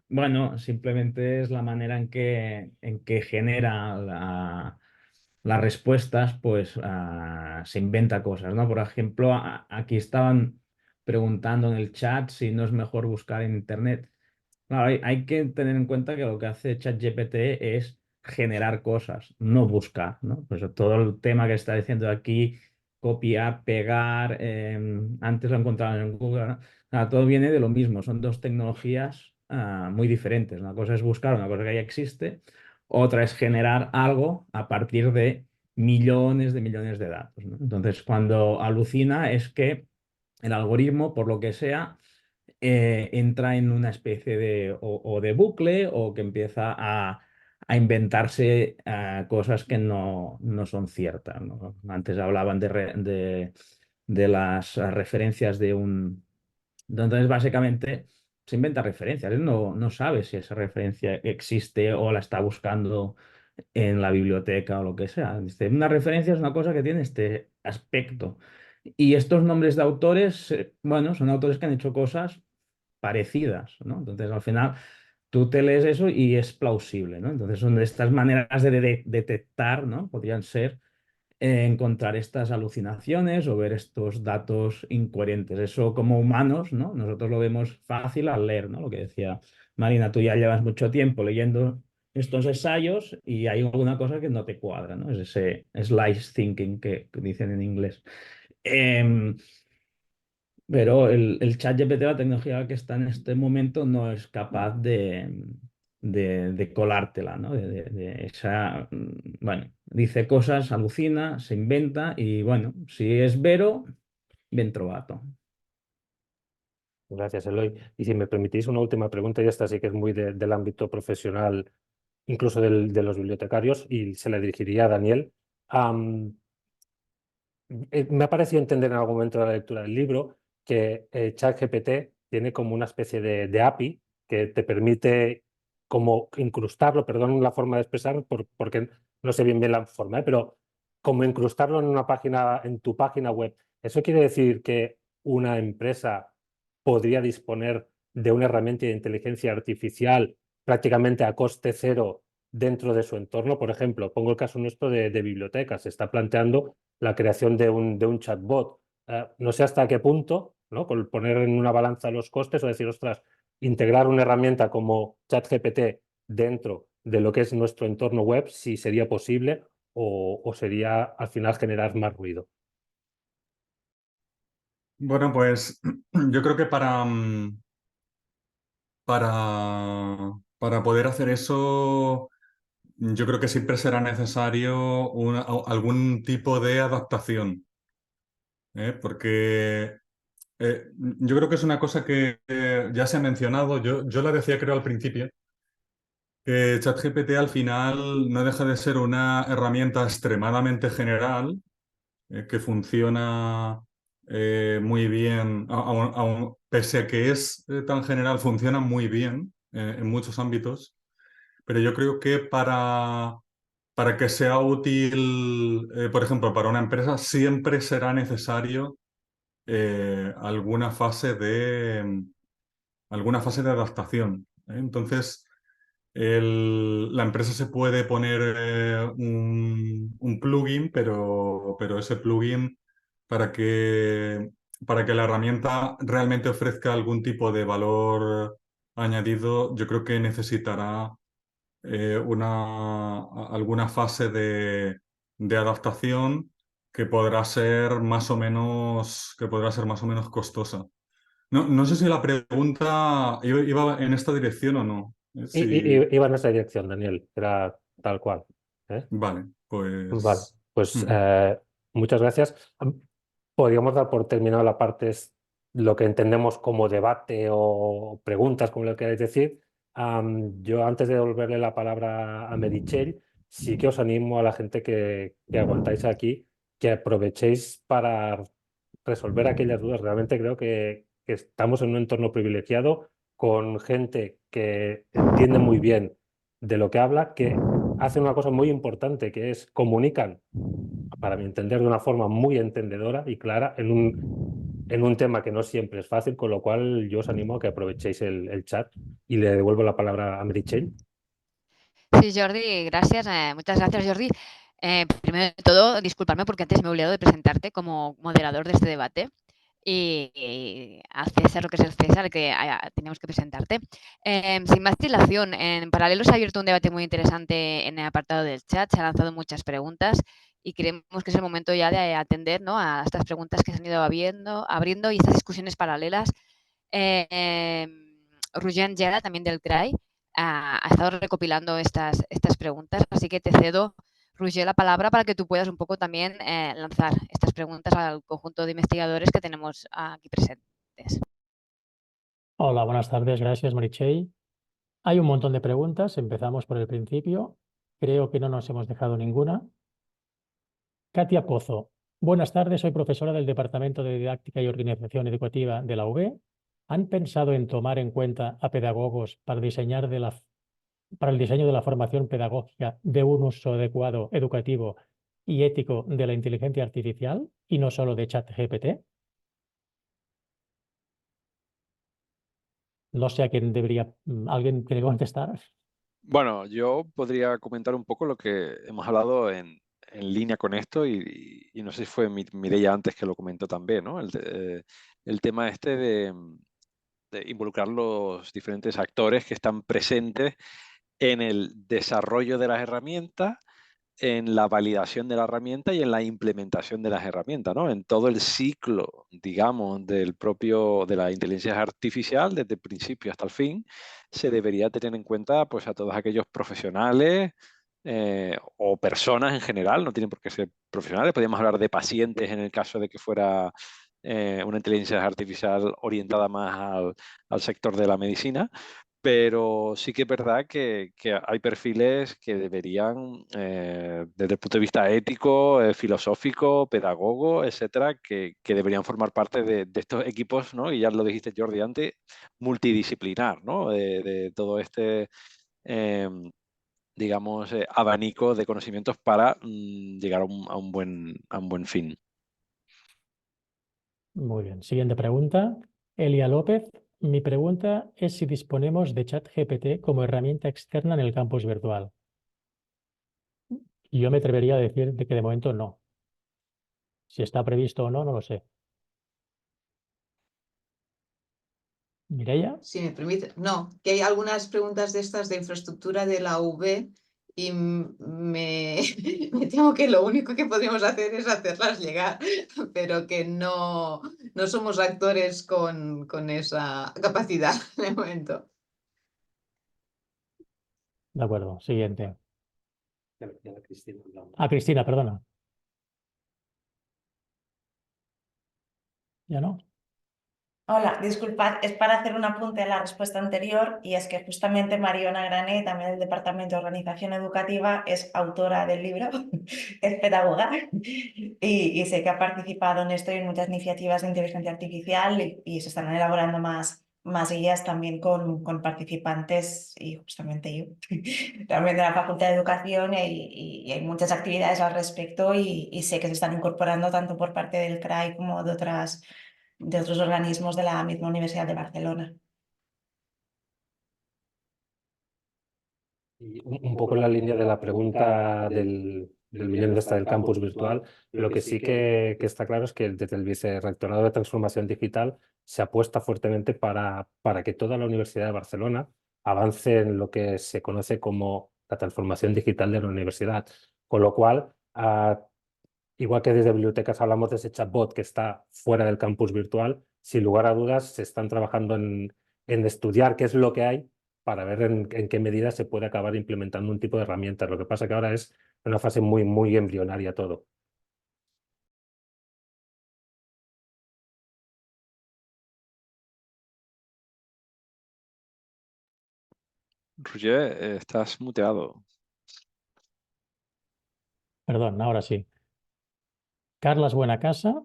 bueno, simplemente es la manera en que genera las respuestas, pues se inventa cosas, ¿no? Por ejemplo, aquí estaban preguntando en el chat si no es mejor buscar en Internet. Claro, hay que tener en cuenta que lo que hace ChatGPT es generar cosas, no buscar, ¿no? Pues todo el tema que está diciendo aquí, copiar, pegar, antes lo encontraban en Google, ¿no? O sea, todo viene de lo mismo, son dos tecnologías muy diferentes. Una cosa es buscar una cosa que ya existe, otra es generar algo a partir de millones de datos, ¿no? Entonces, cuando alucina es que el algoritmo, por lo que sea, entra en una especie de o de bucle o que empieza a inventarse cosas que no son ciertas, ¿no? Antes hablaban de las referencias de un... Entonces, básicamente, se inventa referencias. Él no sabe si esa referencia existe o la está buscando en la biblioteca o lo que sea. Dice, una referencia es una cosa que tiene este aspecto. Y estos nombres de autores, bueno, son autores que han hecho cosas parecidas, ¿no? Entonces, al final, tú te lees eso y es plausible, ¿no? Entonces, son de estas maneras de detectar, ¿no? Podrían ser encontrar estas alucinaciones o ver estos datos incoherentes. Eso como humanos, ¿no? Nosotros lo vemos fácil al leer, ¿no? Lo que decía Marina, tú ya llevas mucho tiempo leyendo estos ensayos y hay alguna cosa que no te cuadra, ¿no? Es ese slice thinking que dicen en inglés. Pero el ChatGPT, la tecnología que está en este momento, no es capaz de colártela, ¿no? Bueno, dice cosas, alucina, se inventa y bueno, si es vero, ben trovato. Gracias, Eloy. Y si me permitís una última pregunta, y esta sí que es muy del ámbito profesional, incluso de los bibliotecarios, y se la dirigiría a Daniel. Me ha parecido entender en algún momento de la lectura del libro que ChatGPT tiene como una especie de API que te permite como incrustarlo, perdón la forma de expresar porque no sé bien la forma, pero como incrustarlo en una página, en tu página web. ¿Eso quiere decir que una empresa podría disponer de una herramienta de inteligencia artificial prácticamente a coste cero dentro de su entorno? Por ejemplo, pongo el caso nuestro de bibliotecas. Se está planteando la creación de un chatbot. No sé hasta qué punto, ¿no? Con poner en una balanza los costes o decir, ostras, integrar una herramienta como ChatGPT dentro de lo que es nuestro entorno web, si sería posible o sería al final generar más ruido. Bueno, pues yo creo que para poder hacer eso, yo creo que siempre será necesario algún tipo de adaptación, ¿eh? Porque yo creo que es una cosa que ya se ha mencionado, yo la decía creo al principio, que ChatGPT al final no deja de ser una herramienta extremadamente general que funciona muy bien, pese a que es tan general, funciona muy bien en muchos ámbitos, pero yo creo que para que sea útil, por ejemplo, para una empresa, siempre será necesario alguna alguna fase de adaptación, ¿eh? Entonces, la empresa se puede poner un plugin, pero ese plugin para que la herramienta realmente ofrezca algún tipo de valor añadido, yo creo que necesitará alguna fase de adaptación que podrá ser más o menos, costosa. No sé si la pregunta iba en esta dirección o no. Iba en esa dirección, Daniel, era tal cual. Vale, Vale, pues... pues muchas gracias. Podríamos dar por terminado la parte, lo que entendemos como debate o preguntas, como lo queráis decir. Yo antes de devolverle la palabra a Meritxell, sí que os animo a la gente que aguantáis aquí, que aprovechéis para resolver aquellas dudas. Realmente creo que estamos en un entorno privilegiado con gente que entiende muy bien de lo que habla, que hacen una cosa muy importante, que es comunican, para mi entender, de una forma muy entendedora y clara en un tema que no siempre es fácil, con lo cual yo os animo a que aprovechéis el chat y le devuelvo la palabra a Meritxell. Sí, Jordi, gracias. Muchas gracias, Jordi. Primero de todo, disculparme porque antes me he olvidado de presentarte como moderador de este debate. Y al César lo que es el César, que teníamos que presentarte. Sin más dilación, en paralelo se ha abierto un debate muy interesante en el apartado del chat, se han lanzado muchas preguntas y creemos que es el momento ya de atender, ¿no?, a estas preguntas que se han ido abriendo y estas discusiones paralelas. Roger Gera, también del CRAI, ha estado recopilando estas preguntas, así que te cedo, Roger, la palabra para que tú puedas un poco también lanzar estas preguntas al conjunto de investigadores que tenemos aquí presentes. Hola, buenas tardes. Gracias, Meritxell. Hay un montón de preguntas. Empezamos por el principio. Creo que no nos hemos dejado ninguna. Katia Pozo Buenas tardes, soy profesora del Departamento de Didáctica y Organización Educativa de la UB. ¿Han pensado en tomar en cuenta a pedagogos para para el diseño de la formación pedagógica de un uso adecuado, educativo y ético de la inteligencia artificial y no solo de ChatGPT? No sé a quién debería, ¿alguien quiere contestar? Bueno, yo podría comentar un poco lo que hemos hablado en línea con esto y no sé si fue Mireia antes que lo comentó también, ¿no? El tema este de involucrar los diferentes actores que están presentes en el desarrollo de las herramientas, en la validación de la herramienta y en la implementación de las herramientas, ¿no? En todo el ciclo, digamos, de la inteligencia artificial, desde el principio hasta el fin, se debería tener en cuenta pues, a todos aquellos profesionales o personas en general, no tienen por qué ser profesionales, podríamos hablar de pacientes en el caso de que fuera una inteligencia artificial orientada más al sector de la medicina, pero sí que es verdad que hay perfiles que deberían, desde el punto de vista ético, filosófico, pedagogo, etcétera, que deberían formar parte de estos equipos, ¿no? Y ya lo dijiste, Jordi, antes, multidisciplinar, ¿no? De todo este, digamos, abanico de conocimientos para llegar a un buen fin. Muy bien. Siguiente pregunta. Elia López. Mi pregunta es si disponemos de ChatGPT como herramienta externa en el campus virtual. Y yo me atrevería a decir de que de momento no. Si está previsto o no, no lo sé. ¿Mireia? Si me permite, no, que hay algunas preguntas de estas de infraestructura de la UB y me temo que lo único que podríamos hacer es hacerlas llegar, pero que no somos actores con esa capacidad de momento. De acuerdo. Siguiente. Cristina, perdona. ¿Ya no? Hola, disculpad, es para hacer un apunte a la respuesta anterior y es que justamente Mariona Grané, también del Departamento de Organización Educativa, es autora del libro, es pedagoga y sé que ha participado en esto y en muchas iniciativas de inteligencia artificial y se están elaborando más guías también con participantes y justamente yo, también de la Facultad de Educación y hay muchas actividades al respecto y sé que se están incorporando tanto por parte del CRAI como de otros organismos de la misma Universidad de Barcelona. Y un poco en la línea de la pregunta del millón del campus virtual, lo que sí que está claro es que desde el Vicerrectorado de Transformación Digital se apuesta fuertemente para que toda la Universidad de Barcelona avance en lo que se conoce como la transformación digital de la universidad. Con lo cual, igual que desde bibliotecas hablamos de ese chatbot que está fuera del campus virtual, sin lugar a dudas se están trabajando en estudiar qué es lo que hay para ver en qué medida se puede acabar implementando un tipo de herramientas. Lo que pasa que ahora es una fase muy embrionaria todo. Roger, estás muteado. Perdón, ahora sí. Carlas Buenacasa.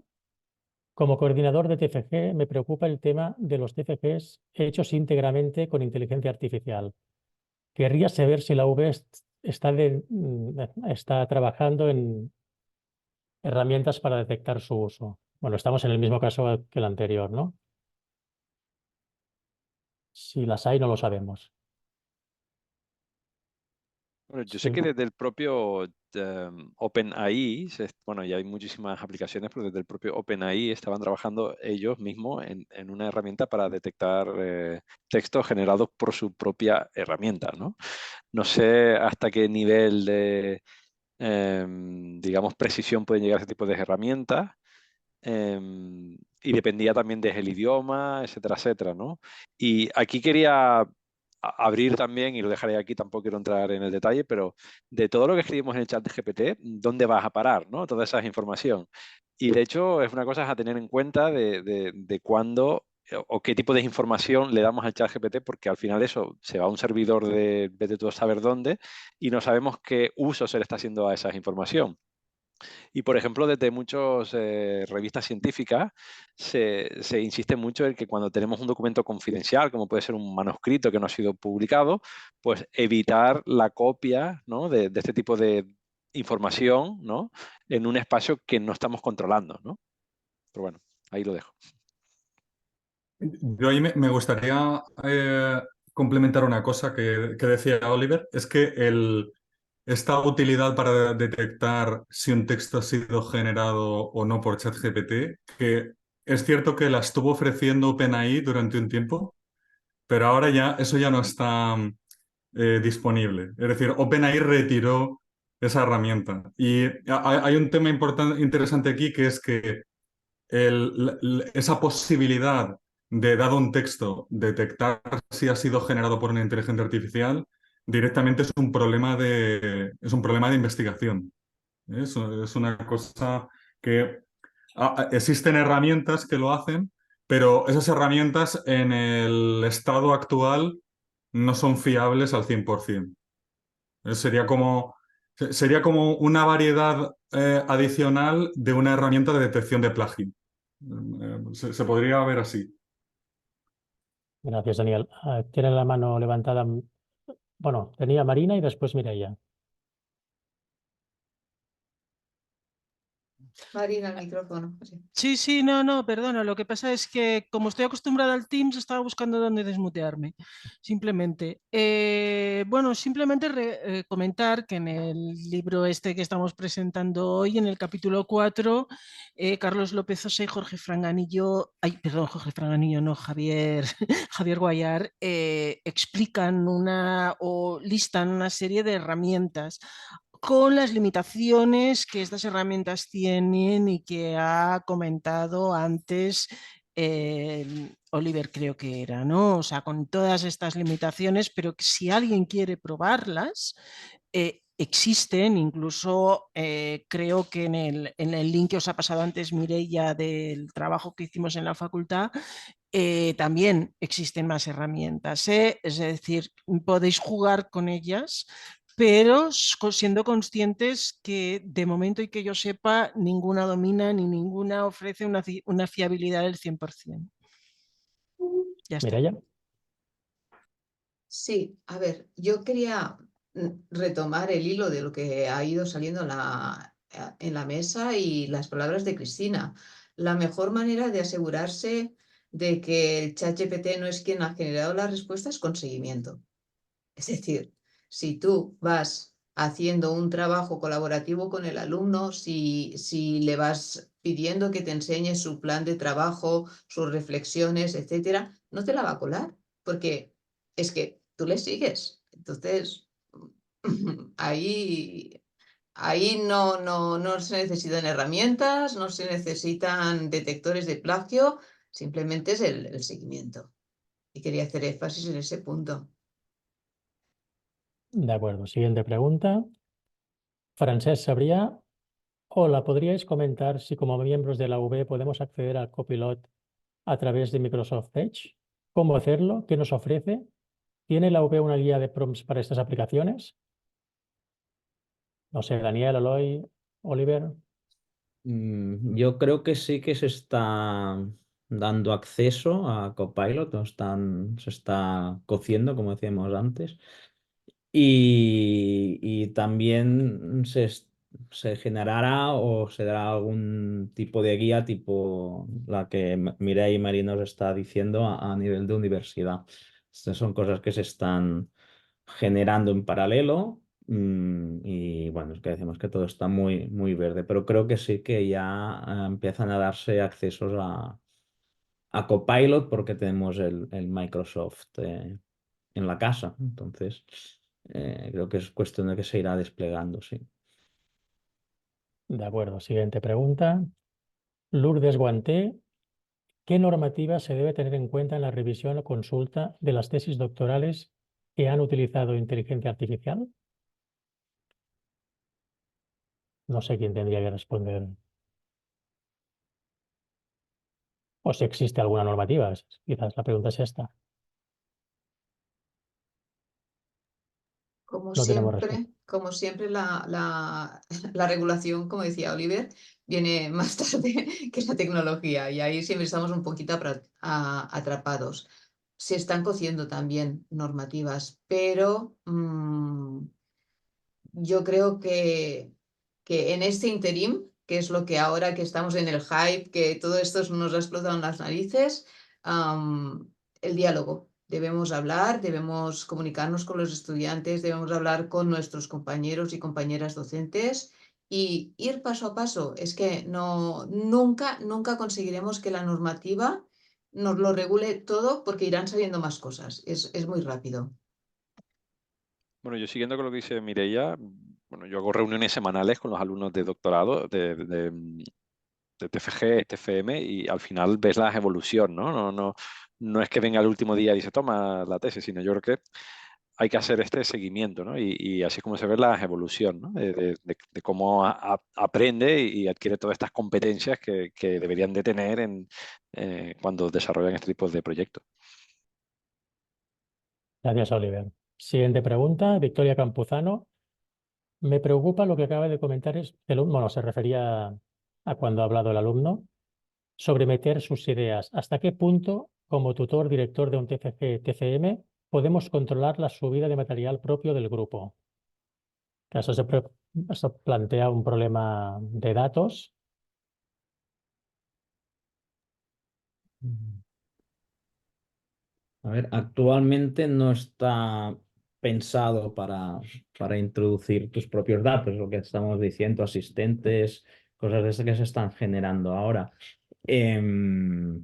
Como coordinador de TFG, me preocupa el tema de los TFGs hechos íntegramente con inteligencia artificial. Querría saber si la UB está trabajando en herramientas para detectar su uso. Bueno, estamos en el mismo caso que el anterior, ¿no? Si las hay, no lo sabemos. Bueno, yo Sí. sé que desde el propio OpenAI, bueno, ya hay muchísimas aplicaciones, pero desde el propio OpenAI estaban trabajando ellos mismos en una herramienta para detectar textos generados por su propia herramienta, ¿no? No sé hasta qué nivel de, digamos, precisión pueden llegar ese tipo de herramientas. Y dependía también del idioma, etcétera, etcétera, ¿no? Y aquí quería abrir también, y lo dejaré aquí, tampoco quiero entrar en el detalle, pero de todo lo que escribimos en el chat de GPT, ¿dónde vas a parar, ¿no? Toda esa información. Y de hecho es una cosa a tener en cuenta de cuándo o qué tipo de información le damos al chat GPT, porque al final eso se va a un servidor de vete tú a saber dónde y no sabemos qué uso se le está haciendo a esa información. Y, por ejemplo, desde muchas revistas científicas se insiste mucho en que cuando tenemos un documento confidencial, como puede ser un manuscrito que no ha sido publicado, pues evitar la copia, ¿no?, de este tipo de información, ¿no?, en un espacio que no estamos controlando, ¿no? Pero bueno, ahí lo dejo. Yo ahí me gustaría complementar una cosa que decía Oliver, es que esta utilidad para detectar si un texto ha sido generado o no por ChatGPT, que es cierto que la estuvo ofreciendo OpenAI durante un tiempo, pero ahora ya eso ya no está disponible. Es decir, OpenAI retiró esa herramienta. Y hay un tema interesante aquí, que es que esa posibilidad de, dado un texto, detectar si ha sido generado por una inteligencia artificial, directamente es un problema es un problema de investigación. Es una cosa que existen herramientas que lo hacen, pero esas herramientas en el estado actual no son fiables al 100%. Sería como una variedad adicional de una herramienta de detección de plagio. Se podría ver así. Gracias, Daniel. Tiene la mano levantada. Bueno, tenía Marina y después Mireia. Marina, el micrófono. Sí. Sí, no, perdona. Lo que pasa es que como estoy acostumbrada al Teams, estaba buscando dónde desmutearme, simplemente. Bueno, simplemente comentar que en el libro este que estamos presentando hoy, en el capítulo 4, Carlos López Osa y Jorge Franganillo, Jorge Franganillo, no, Javier Guayar, explican o listan una serie de herramientas con las limitaciones que estas herramientas tienen y que ha comentado antes Oliver, creo que era, ¿no? O sea, con todas estas limitaciones, pero que si alguien quiere probarlas, existen, incluso creo que en el link que os ha pasado antes Mireia del trabajo que hicimos en la facultad, también existen más herramientas, es decir, podéis jugar con ellas, pero siendo conscientes que de momento y que yo sepa, ninguna domina ni ninguna ofrece una fiabilidad del 100%. Ya está. Mireia. Sí, a ver, yo quería retomar el hilo de lo que ha ido saliendo en la mesa y las palabras de Cristina. La mejor manera de asegurarse de que el ChatGPT no es quien ha generado las respuestas con seguimiento. Es decir, si tú vas haciendo un trabajo colaborativo con el alumno, si le vas pidiendo que te enseñe su plan de trabajo, sus reflexiones, etcétera, no te la va a colar, porque es que tú le sigues. Entonces, ahí no se necesitan herramientas, no se necesitan detectores de plagio, simplemente es el seguimiento. Y quería hacer énfasis en ese punto. De acuerdo. Siguiente pregunta. Francesc Sabrià. Hola, ¿podríais comentar si como miembros de la UB podemos acceder al Copilot a través de Microsoft Edge? ¿Cómo hacerlo? ¿Qué nos ofrece? ¿Tiene la UB una guía de prompts para estas aplicaciones? No sé, Daniel, Eloy, Oliver. Yo creo que sí que se está dando acceso a Copilot, se está cociendo, como decíamos antes, y también se generará o se dará algún tipo de guía, tipo la que Mireia y Marina nos está diciendo a nivel de universidad. Estas son cosas que se están generando en paralelo. Y bueno, es que decimos que todo está muy, muy verde, pero creo que sí que ya empiezan a darse accesos a Copilot porque tenemos el Microsoft en la casa. Entonces, creo que es cuestión de que se irá desplegando, sí. De acuerdo. Siguiente pregunta. Lourdes Guanté. ¿Qué normativa se debe tener en cuenta en la revisión o consulta de las tesis doctorales que han utilizado inteligencia artificial? No sé quién tendría que responder. O si existe alguna normativa. Quizás la pregunta es esta. Como No tenemos respuesta. como siempre, la regulación, como decía Oliver, viene más tarde que la tecnología y ahí siempre estamos un poquito atrapados. Se están cociendo también normativas, pero yo creo que en este interim, que es lo que ahora que estamos en el hype, que todo esto nos ha explotado en las narices, el diálogo. Debemos hablar, debemos comunicarnos con los estudiantes, debemos hablar con nuestros compañeros y compañeras docentes y ir paso a paso. Es que nunca conseguiremos que la normativa nos lo regule todo porque irán saliendo más cosas. Es muy rápido. Bueno, yo siguiendo con lo que dice Mireia, bueno, yo hago reuniones semanales con los alumnos de doctorado de TFG, TFM, y al final ves la evolución, ¿no? No es que venga el último día y dice, toma la tesis, sino yo creo que hay que hacer este seguimiento, ¿no? Y así es como se ve la evolución, ¿no? De cómo aprende y adquiere todas estas competencias que deberían de tener cuando desarrollan este tipo de proyectos. Gracias, Oliver. Siguiente pregunta, Victoria Campuzano. Me preocupa lo que acaba de comentar bueno, se refería a cuando ha hablado el alumno, sobre meter sus ideas. ¿Hasta qué punto, como tutor director de un TFG TCM, podemos controlar la subida de material propio del grupo? Eso plantea un problema de datos. A ver, actualmente no está pensado para introducir tus propios datos, lo que estamos diciendo, asistentes, cosas de esas que se están generando ahora. Pero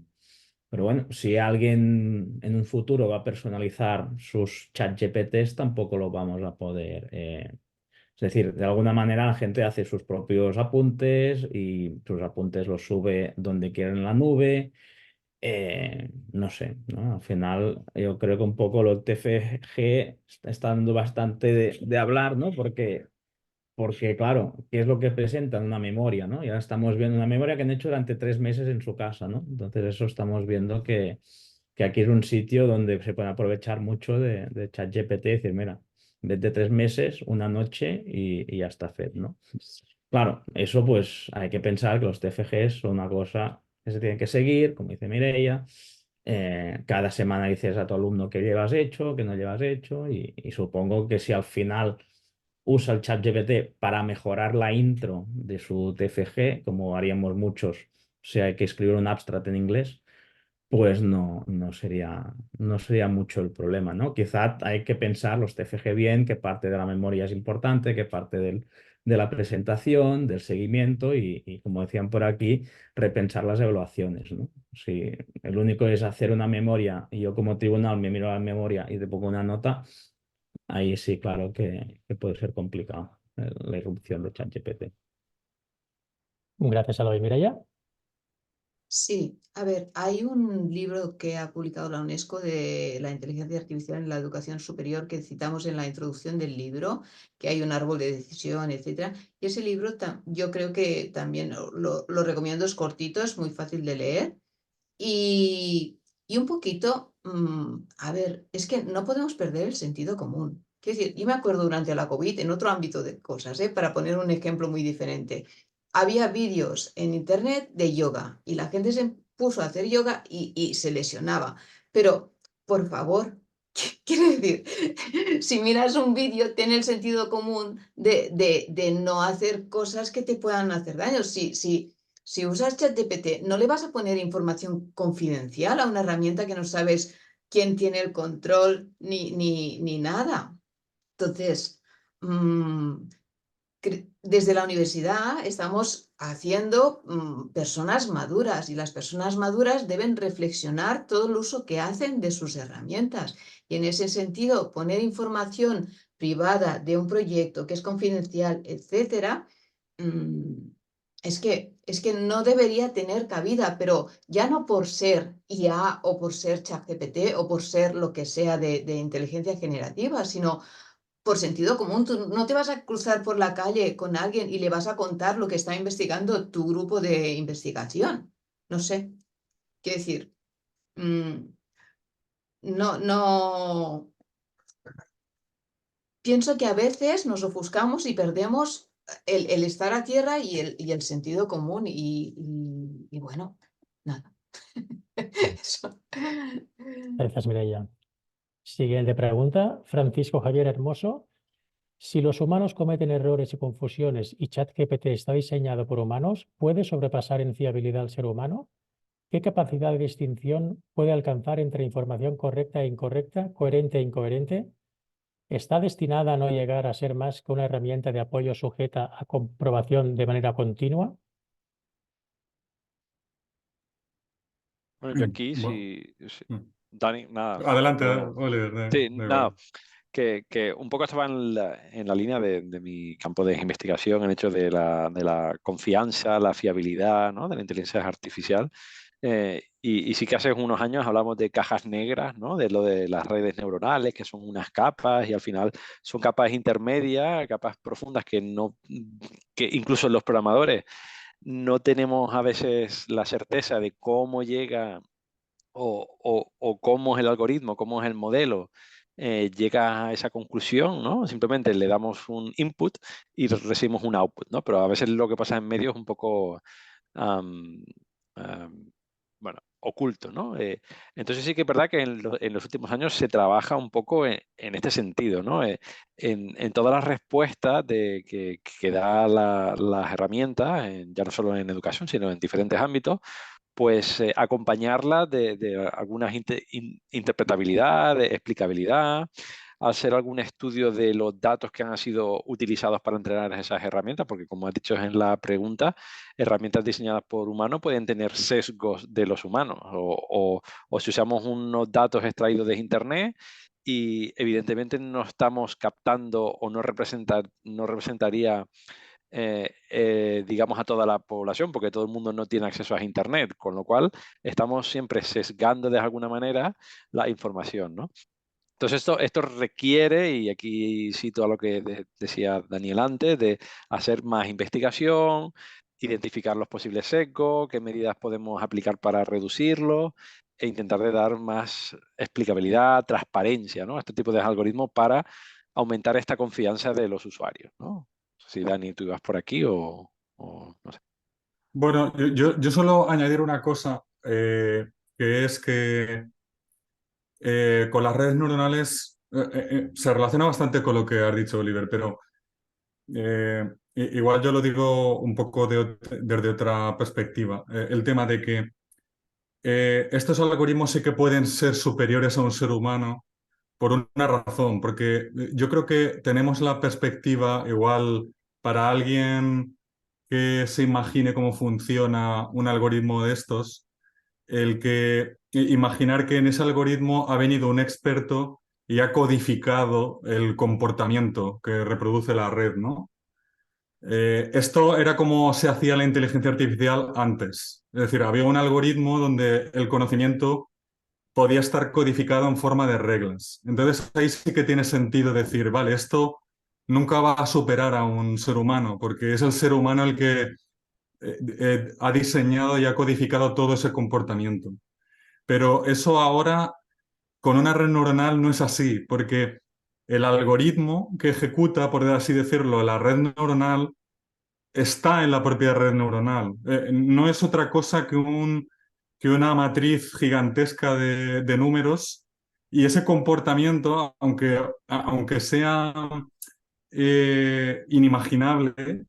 bueno, si alguien en un futuro va a personalizar sus chat GPTs, tampoco lo vamos a poder. Es decir, de alguna manera la gente hace sus propios apuntes y sus apuntes los sube donde quiera en la nube. No sé, ¿no? Al final yo creo que un poco lo TFG está dando bastante de hablar, ¿no? Porque, claro, ¿qué es lo que presentan? Una memoria, ¿no? Ya estamos viendo una memoria que han hecho durante 3 meses en su casa, ¿no? Entonces eso estamos viendo que aquí es un sitio donde se puede aprovechar mucho de ChatGPT y decir, mira, en vez de 3 meses, una noche y ya está FED, ¿no? Claro, eso pues hay que pensar que los TFGs son una cosa que se tienen que seguir, como dice Mireia. Cada semana dices a tu alumno qué llevas hecho, qué no llevas hecho, y supongo que si al final usa el ChatGPT para mejorar la intro de su TFG, como haríamos muchos, si hay que escribir un abstract en inglés, pues no sería mucho el problema, ¿no? Quizá hay que pensar los TFG bien, qué parte de la memoria es importante, qué parte de la presentación, del seguimiento y, como decían por aquí, repensar las evaluaciones, ¿no? Si el único es hacer una memoria y yo como tribunal me miro la memoria y te pongo una nota, ahí sí, claro que puede ser complicado la irrupción de ChatGPT. Gracias, Aloy. Mireia. Sí, a ver, hay un libro que ha publicado la UNESCO de la inteligencia artificial en la educación superior que citamos en la introducción del libro, que hay un árbol de decisión, etcétera. Y ese libro yo creo que también lo recomiendo, es cortito, es muy fácil de leer y un poquito, a ver, es que no podemos perder el sentido común. Quiero decir, yo me acuerdo durante la COVID, en otro ámbito de cosas, para poner un ejemplo muy diferente, había vídeos en internet de yoga y la gente se puso a hacer yoga y se lesionaba. Pero, por favor, quiero decir, si miras un vídeo, ten el sentido común de no hacer cosas que te puedan hacer daño. Si usas ChatGPT, no le vas a poner información confidencial a una herramienta que no sabes quién tiene el control ni nada. Entonces, desde la universidad estamos haciendo personas maduras y las personas maduras deben reflexionar todo el uso que hacen de sus herramientas. Y en ese sentido, poner información privada de un proyecto que es confidencial, etcétera, es que no debería tener cabida, pero ya no por ser IA o por ser ChatGPT o por ser lo que sea de inteligencia generativa, sino por sentido común. Tú no te vas a cruzar por la calle con alguien y le vas a contar lo que está investigando tu grupo de investigación. No sé, quiero decir, no. pienso que a veces nos ofuscamos y perdemos el estar a tierra y el sentido común y bueno, nada. Eso. Gracias, Mireia. Siguiente pregunta, Francisco Javier Hermoso. Si los humanos cometen errores y confusiones y ChatGPT está diseñado por humanos, ¿puede sobrepasar en fiabilidad al ser humano? ¿Qué capacidad de distinción puede alcanzar entre información correcta e incorrecta, coherente e incoherente? ¿Está destinada a no llegar a ser más que una herramienta de apoyo sujeta a comprobación de manera continua? Bueno, yo aquí, Dani, nada. Adelante, Oliver. Sí, da nada. igual. Que un poco estaba en la línea de mi campo de investigación, el hecho de la confianza, la fiabilidad, ¿no?, de la inteligencia artificial. Y sí que hace unos años hablamos de cajas negras, ¿no?, de lo de las redes neuronales, que son unas capas y al final son capas intermedias, capas profundas que incluso los programadores no tenemos a veces la certeza de cómo llega o cómo es el algoritmo, cómo es el modelo, llega a esa conclusión, ¿no? Simplemente le damos un input y recibimos un output, ¿no? Pero a veces lo que pasa en medio es un poco, bueno, oculto, ¿no? Entonces sí que es verdad que en los últimos años se trabaja un poco en este sentido, ¿no? En todas las respuestas que da las herramientas, ya no solo en educación, sino en diferentes ámbitos, pues acompañarla de algunas interpretabilidad, de explicabilidad, hacer algún estudio de los datos que han sido utilizados para entrenar esas herramientas, porque como has dicho en la pregunta, herramientas diseñadas por humanos pueden tener sesgos de los humanos, o si usamos unos datos extraídos de Internet y evidentemente no estamos captando o no representaría digamos, a toda la población, porque todo el mundo no tiene acceso a Internet, con lo cual estamos siempre sesgando de alguna manera la información, ¿no? Entonces esto requiere, y aquí cito a lo que decía Daniel antes, de hacer más investigación, identificar los posibles sesgos, qué medidas podemos aplicar para reducirlos e intentar de dar más explicabilidad, transparencia, ¿no?, a este tipo de algoritmos para aumentar esta confianza de los usuarios, ¿no? Si Dani, tú ibas por aquí o no sé. Bueno, yo solo añadir una cosa, que es que con las redes neuronales se relaciona bastante con lo que has dicho, Oliver, pero igual yo lo digo un poco desde otra perspectiva. El tema de que estos algoritmos sí que pueden ser superiores a un ser humano por una razón, porque yo creo que tenemos la perspectiva igual para alguien que se imagine cómo funciona un algoritmo de estos, el que imaginar que en ese algoritmo ha venido un experto y ha codificado el comportamiento que reproduce la red, ¿no? Esto era como se hacía la inteligencia artificial antes. Es decir, había un algoritmo donde el conocimiento podía estar codificado en forma de reglas. Entonces ahí sí que tiene sentido decir, vale, esto nunca va a superar a un ser humano, porque es el ser humano el que ha diseñado y ha codificado todo ese comportamiento. Pero eso ahora con una red neuronal no es así, porque el algoritmo que ejecuta, por así decirlo, la red neuronal está en la propia red neuronal. No es otra cosa que una matriz gigantesca de números, y ese comportamiento, aunque sea inimaginable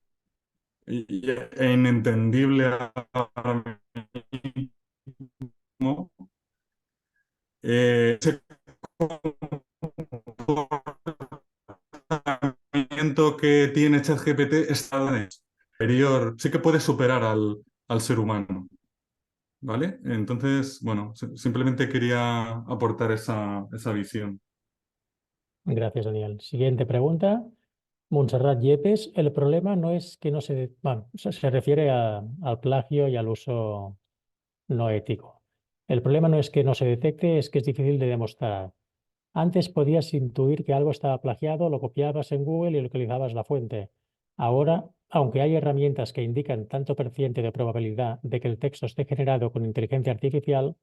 e inentendible ahora mismo, ese comportamiento que tiene ChatGPT está superior, sí que puede superar al ser humano. ¿Vale? Entonces, bueno, simplemente quería aportar esa visión. Gracias, Daniel. Siguiente pregunta. Montserrat Yepes, el problema no es que no se... Bueno, se refiere al plagio y al uso no ético. El problema no es que no se detecte, es que es difícil de demostrar. Antes podías intuir que algo estaba plagiado, lo copiabas en Google y localizabas la fuente. Ahora, aunque hay herramientas que indican tanto % de probabilidad de que el texto esté generado con inteligencia artificial,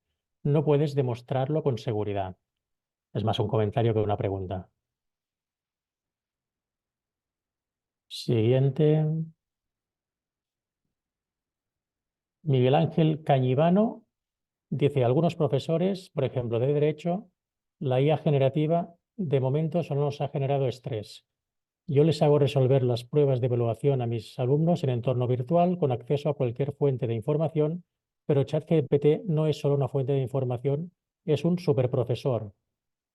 no puedes demostrarlo con seguridad. Es más un comentario que una pregunta. Siguiente. Miguel Ángel Cañivano dice, algunos profesores, por ejemplo, de Derecho, la IA generativa de momento solo nos ha generado estrés. Yo les hago resolver las pruebas de evaluación a mis alumnos en entorno virtual con acceso a cualquier fuente de información, pero ChatGPT no es solo una fuente de información, es un superprofesor.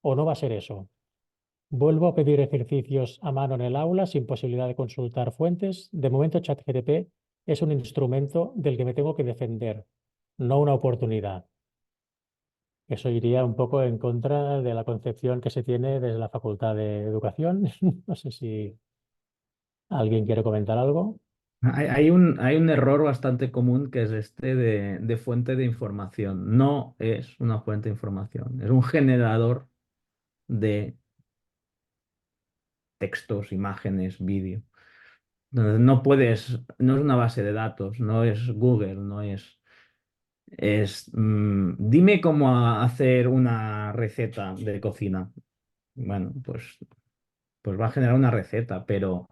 ¿O no va a ser eso? Vuelvo a pedir ejercicios a mano en el aula sin posibilidad de consultar fuentes. De momento, ChatGPT es un instrumento del que me tengo que defender, no una oportunidad. Eso iría un poco en contra de la concepción que se tiene desde la Facultad de Educación. No sé si alguien quiere comentar algo. Hay un error bastante común que es este de fuente de información. No es una fuente de información, es un generador de textos, imágenes, vídeo. Entonces, no es una base de datos, no es Google, no dime cómo hacer una receta de cocina. Bueno, pues va a generar una receta, pero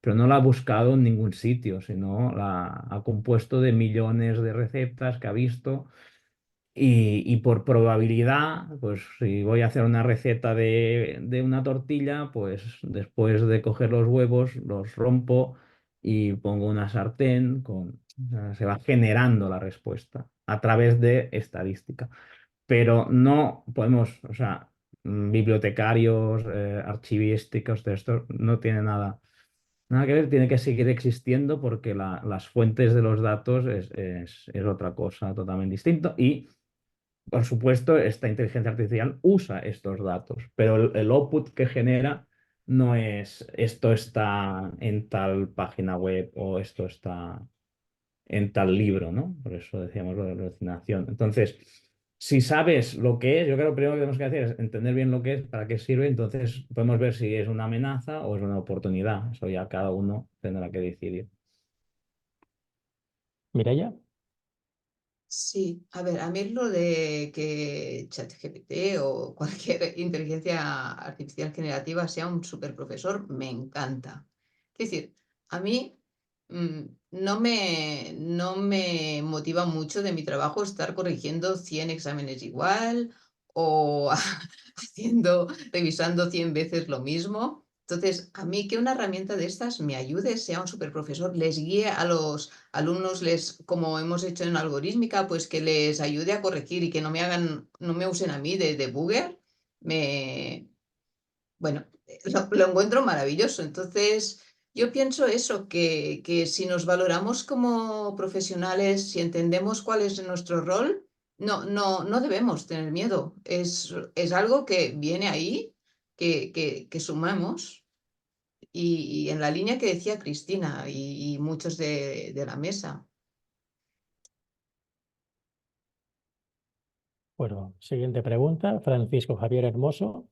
no la ha buscado en ningún sitio, sino la ha compuesto de millones de recetas que ha visto. Y por probabilidad, pues si voy a hacer una receta de una tortilla, pues después de coger los huevos, los rompo y pongo una sartén o sea, se va generando la respuesta a través de estadística. Pero no podemos, o sea, bibliotecarios, archivísticos, de esto no tiene nada que ver, tiene que seguir existiendo porque las fuentes de los datos es otra cosa totalmente distinta. Y por supuesto, esta inteligencia artificial usa estos datos, pero el output que genera no es esto está en tal página web o esto está en tal libro, ¿no? Por eso decíamos lo de la alucinación. Entonces, si sabes lo que es, yo creo que lo primero que tenemos que hacer es entender bien lo que es, para qué sirve, entonces podemos ver si es una amenaza o es una oportunidad. Eso ya cada uno tendrá que decidir. Mireia. Sí, a ver, a mí lo de que ChatGPT o cualquier inteligencia artificial generativa sea un superprofesor me encanta. Es decir, a mí no me motiva mucho de mi trabajo estar corrigiendo 100 exámenes igual o revisando 100 veces lo mismo. Entonces, a mí que una herramienta de estas me ayude, sea un superprofesor, les guíe a los alumnos, como hemos hecho en algorítmica, pues que les ayude a corregir y que no me usen a mí de debugger, bueno, lo encuentro maravilloso. Entonces, yo pienso eso, que si nos valoramos como profesionales, si entendemos cuál es nuestro rol, no debemos tener miedo. Es algo que viene ahí, que sumamos. Y en la línea que decía Cristina y muchos de la mesa. Bueno, siguiente pregunta, Francisco Javier Hermoso.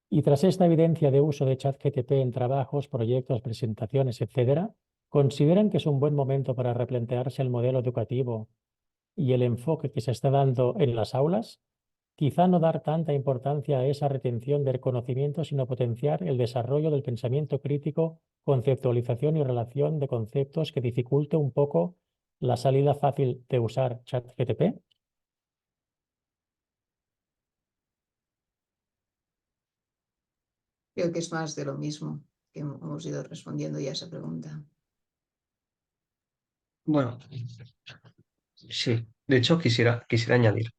Y tras esta evidencia de uso de ChatGPT en trabajos, proyectos, presentaciones, etcétera, ¿consideran que es un buen momento para replantearse el modelo educativo y el enfoque que se está dando en las aulas? Quizá no dar tanta importancia a esa retención del conocimiento, sino potenciar el desarrollo del pensamiento crítico, conceptualización y relación de conceptos que dificulte un poco la salida fácil de usar ChatGPT. Creo que es más de lo mismo que hemos ido respondiendo ya a esa pregunta. Bueno, sí, de hecho quisiera añadir.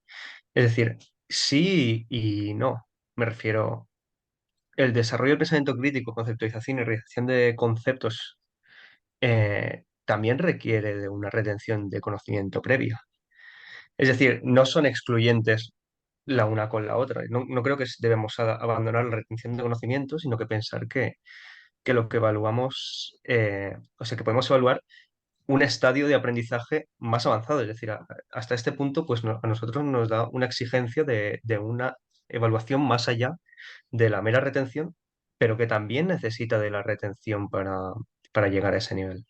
Es decir, sí y no. Me refiero, el desarrollo del pensamiento crítico, conceptualización y realización de conceptos también requiere de una retención de conocimiento previa. Es decir, no son excluyentes la una con la otra. No creo que debemos abandonar la retención de conocimiento, sino que pensar que lo que evaluamos, o sea, que podemos evaluar un estadio de aprendizaje más avanzado. Es decir, hasta este punto, pues a nosotros nos da una exigencia de una evaluación más allá de la mera retención, pero que también necesita de la retención para llegar a ese nivel.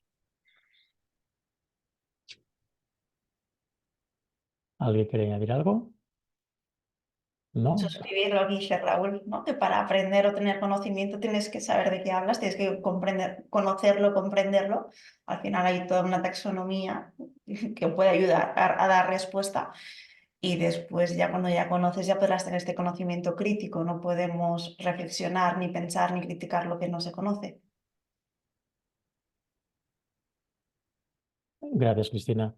¿Alguien quiere añadir algo? ¿no? Suscribir lo que dice Raúl, ¿no? Que para aprender o tener conocimiento tienes que saber de qué hablas, tienes que conocerlo, comprenderlo. Al final hay toda una taxonomía que puede ayudar a dar respuesta. Y después, ya cuando ya conoces, ya podrás tener este conocimiento crítico. No podemos reflexionar, ni pensar, ni criticar lo que no se conoce. Gracias, Cristina.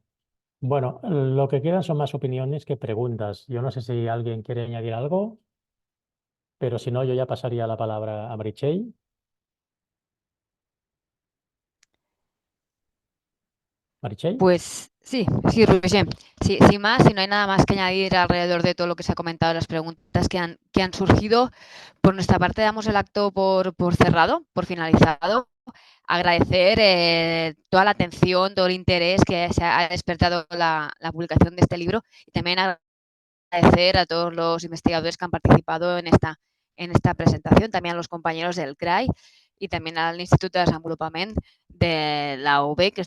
Bueno, lo que quedan son más opiniones que preguntas. Yo no sé si alguien quiere añadir algo, pero si no, yo ya pasaría la palabra a Meritxell. Meritxell. Pues sí, Roger. Sí, sin más, si no hay nada más que añadir alrededor de todo lo que se ha comentado, las preguntas que han surgido, por nuestra parte damos el acto por cerrado, por finalizado. Agradecer toda la atención, todo el interés que se ha despertado la publicación de este libro y también agradecer a todos los investigadores que han participado en esta presentación, también a los compañeros del CRAI y también al Instituto de Desenvolupament de la UB, que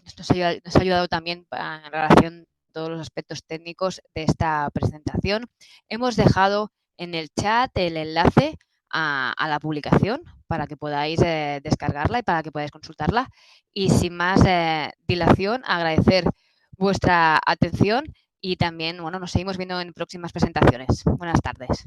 nos ha ayudado también en relación a todos los aspectos técnicos de esta presentación. Hemos dejado en el chat el enlace a la publicación para que podáis descargarla y para que podáis consultarla. Y sin más dilación, agradecer vuestra atención y también, bueno, nos seguimos viendo en próximas presentaciones. Buenas tardes.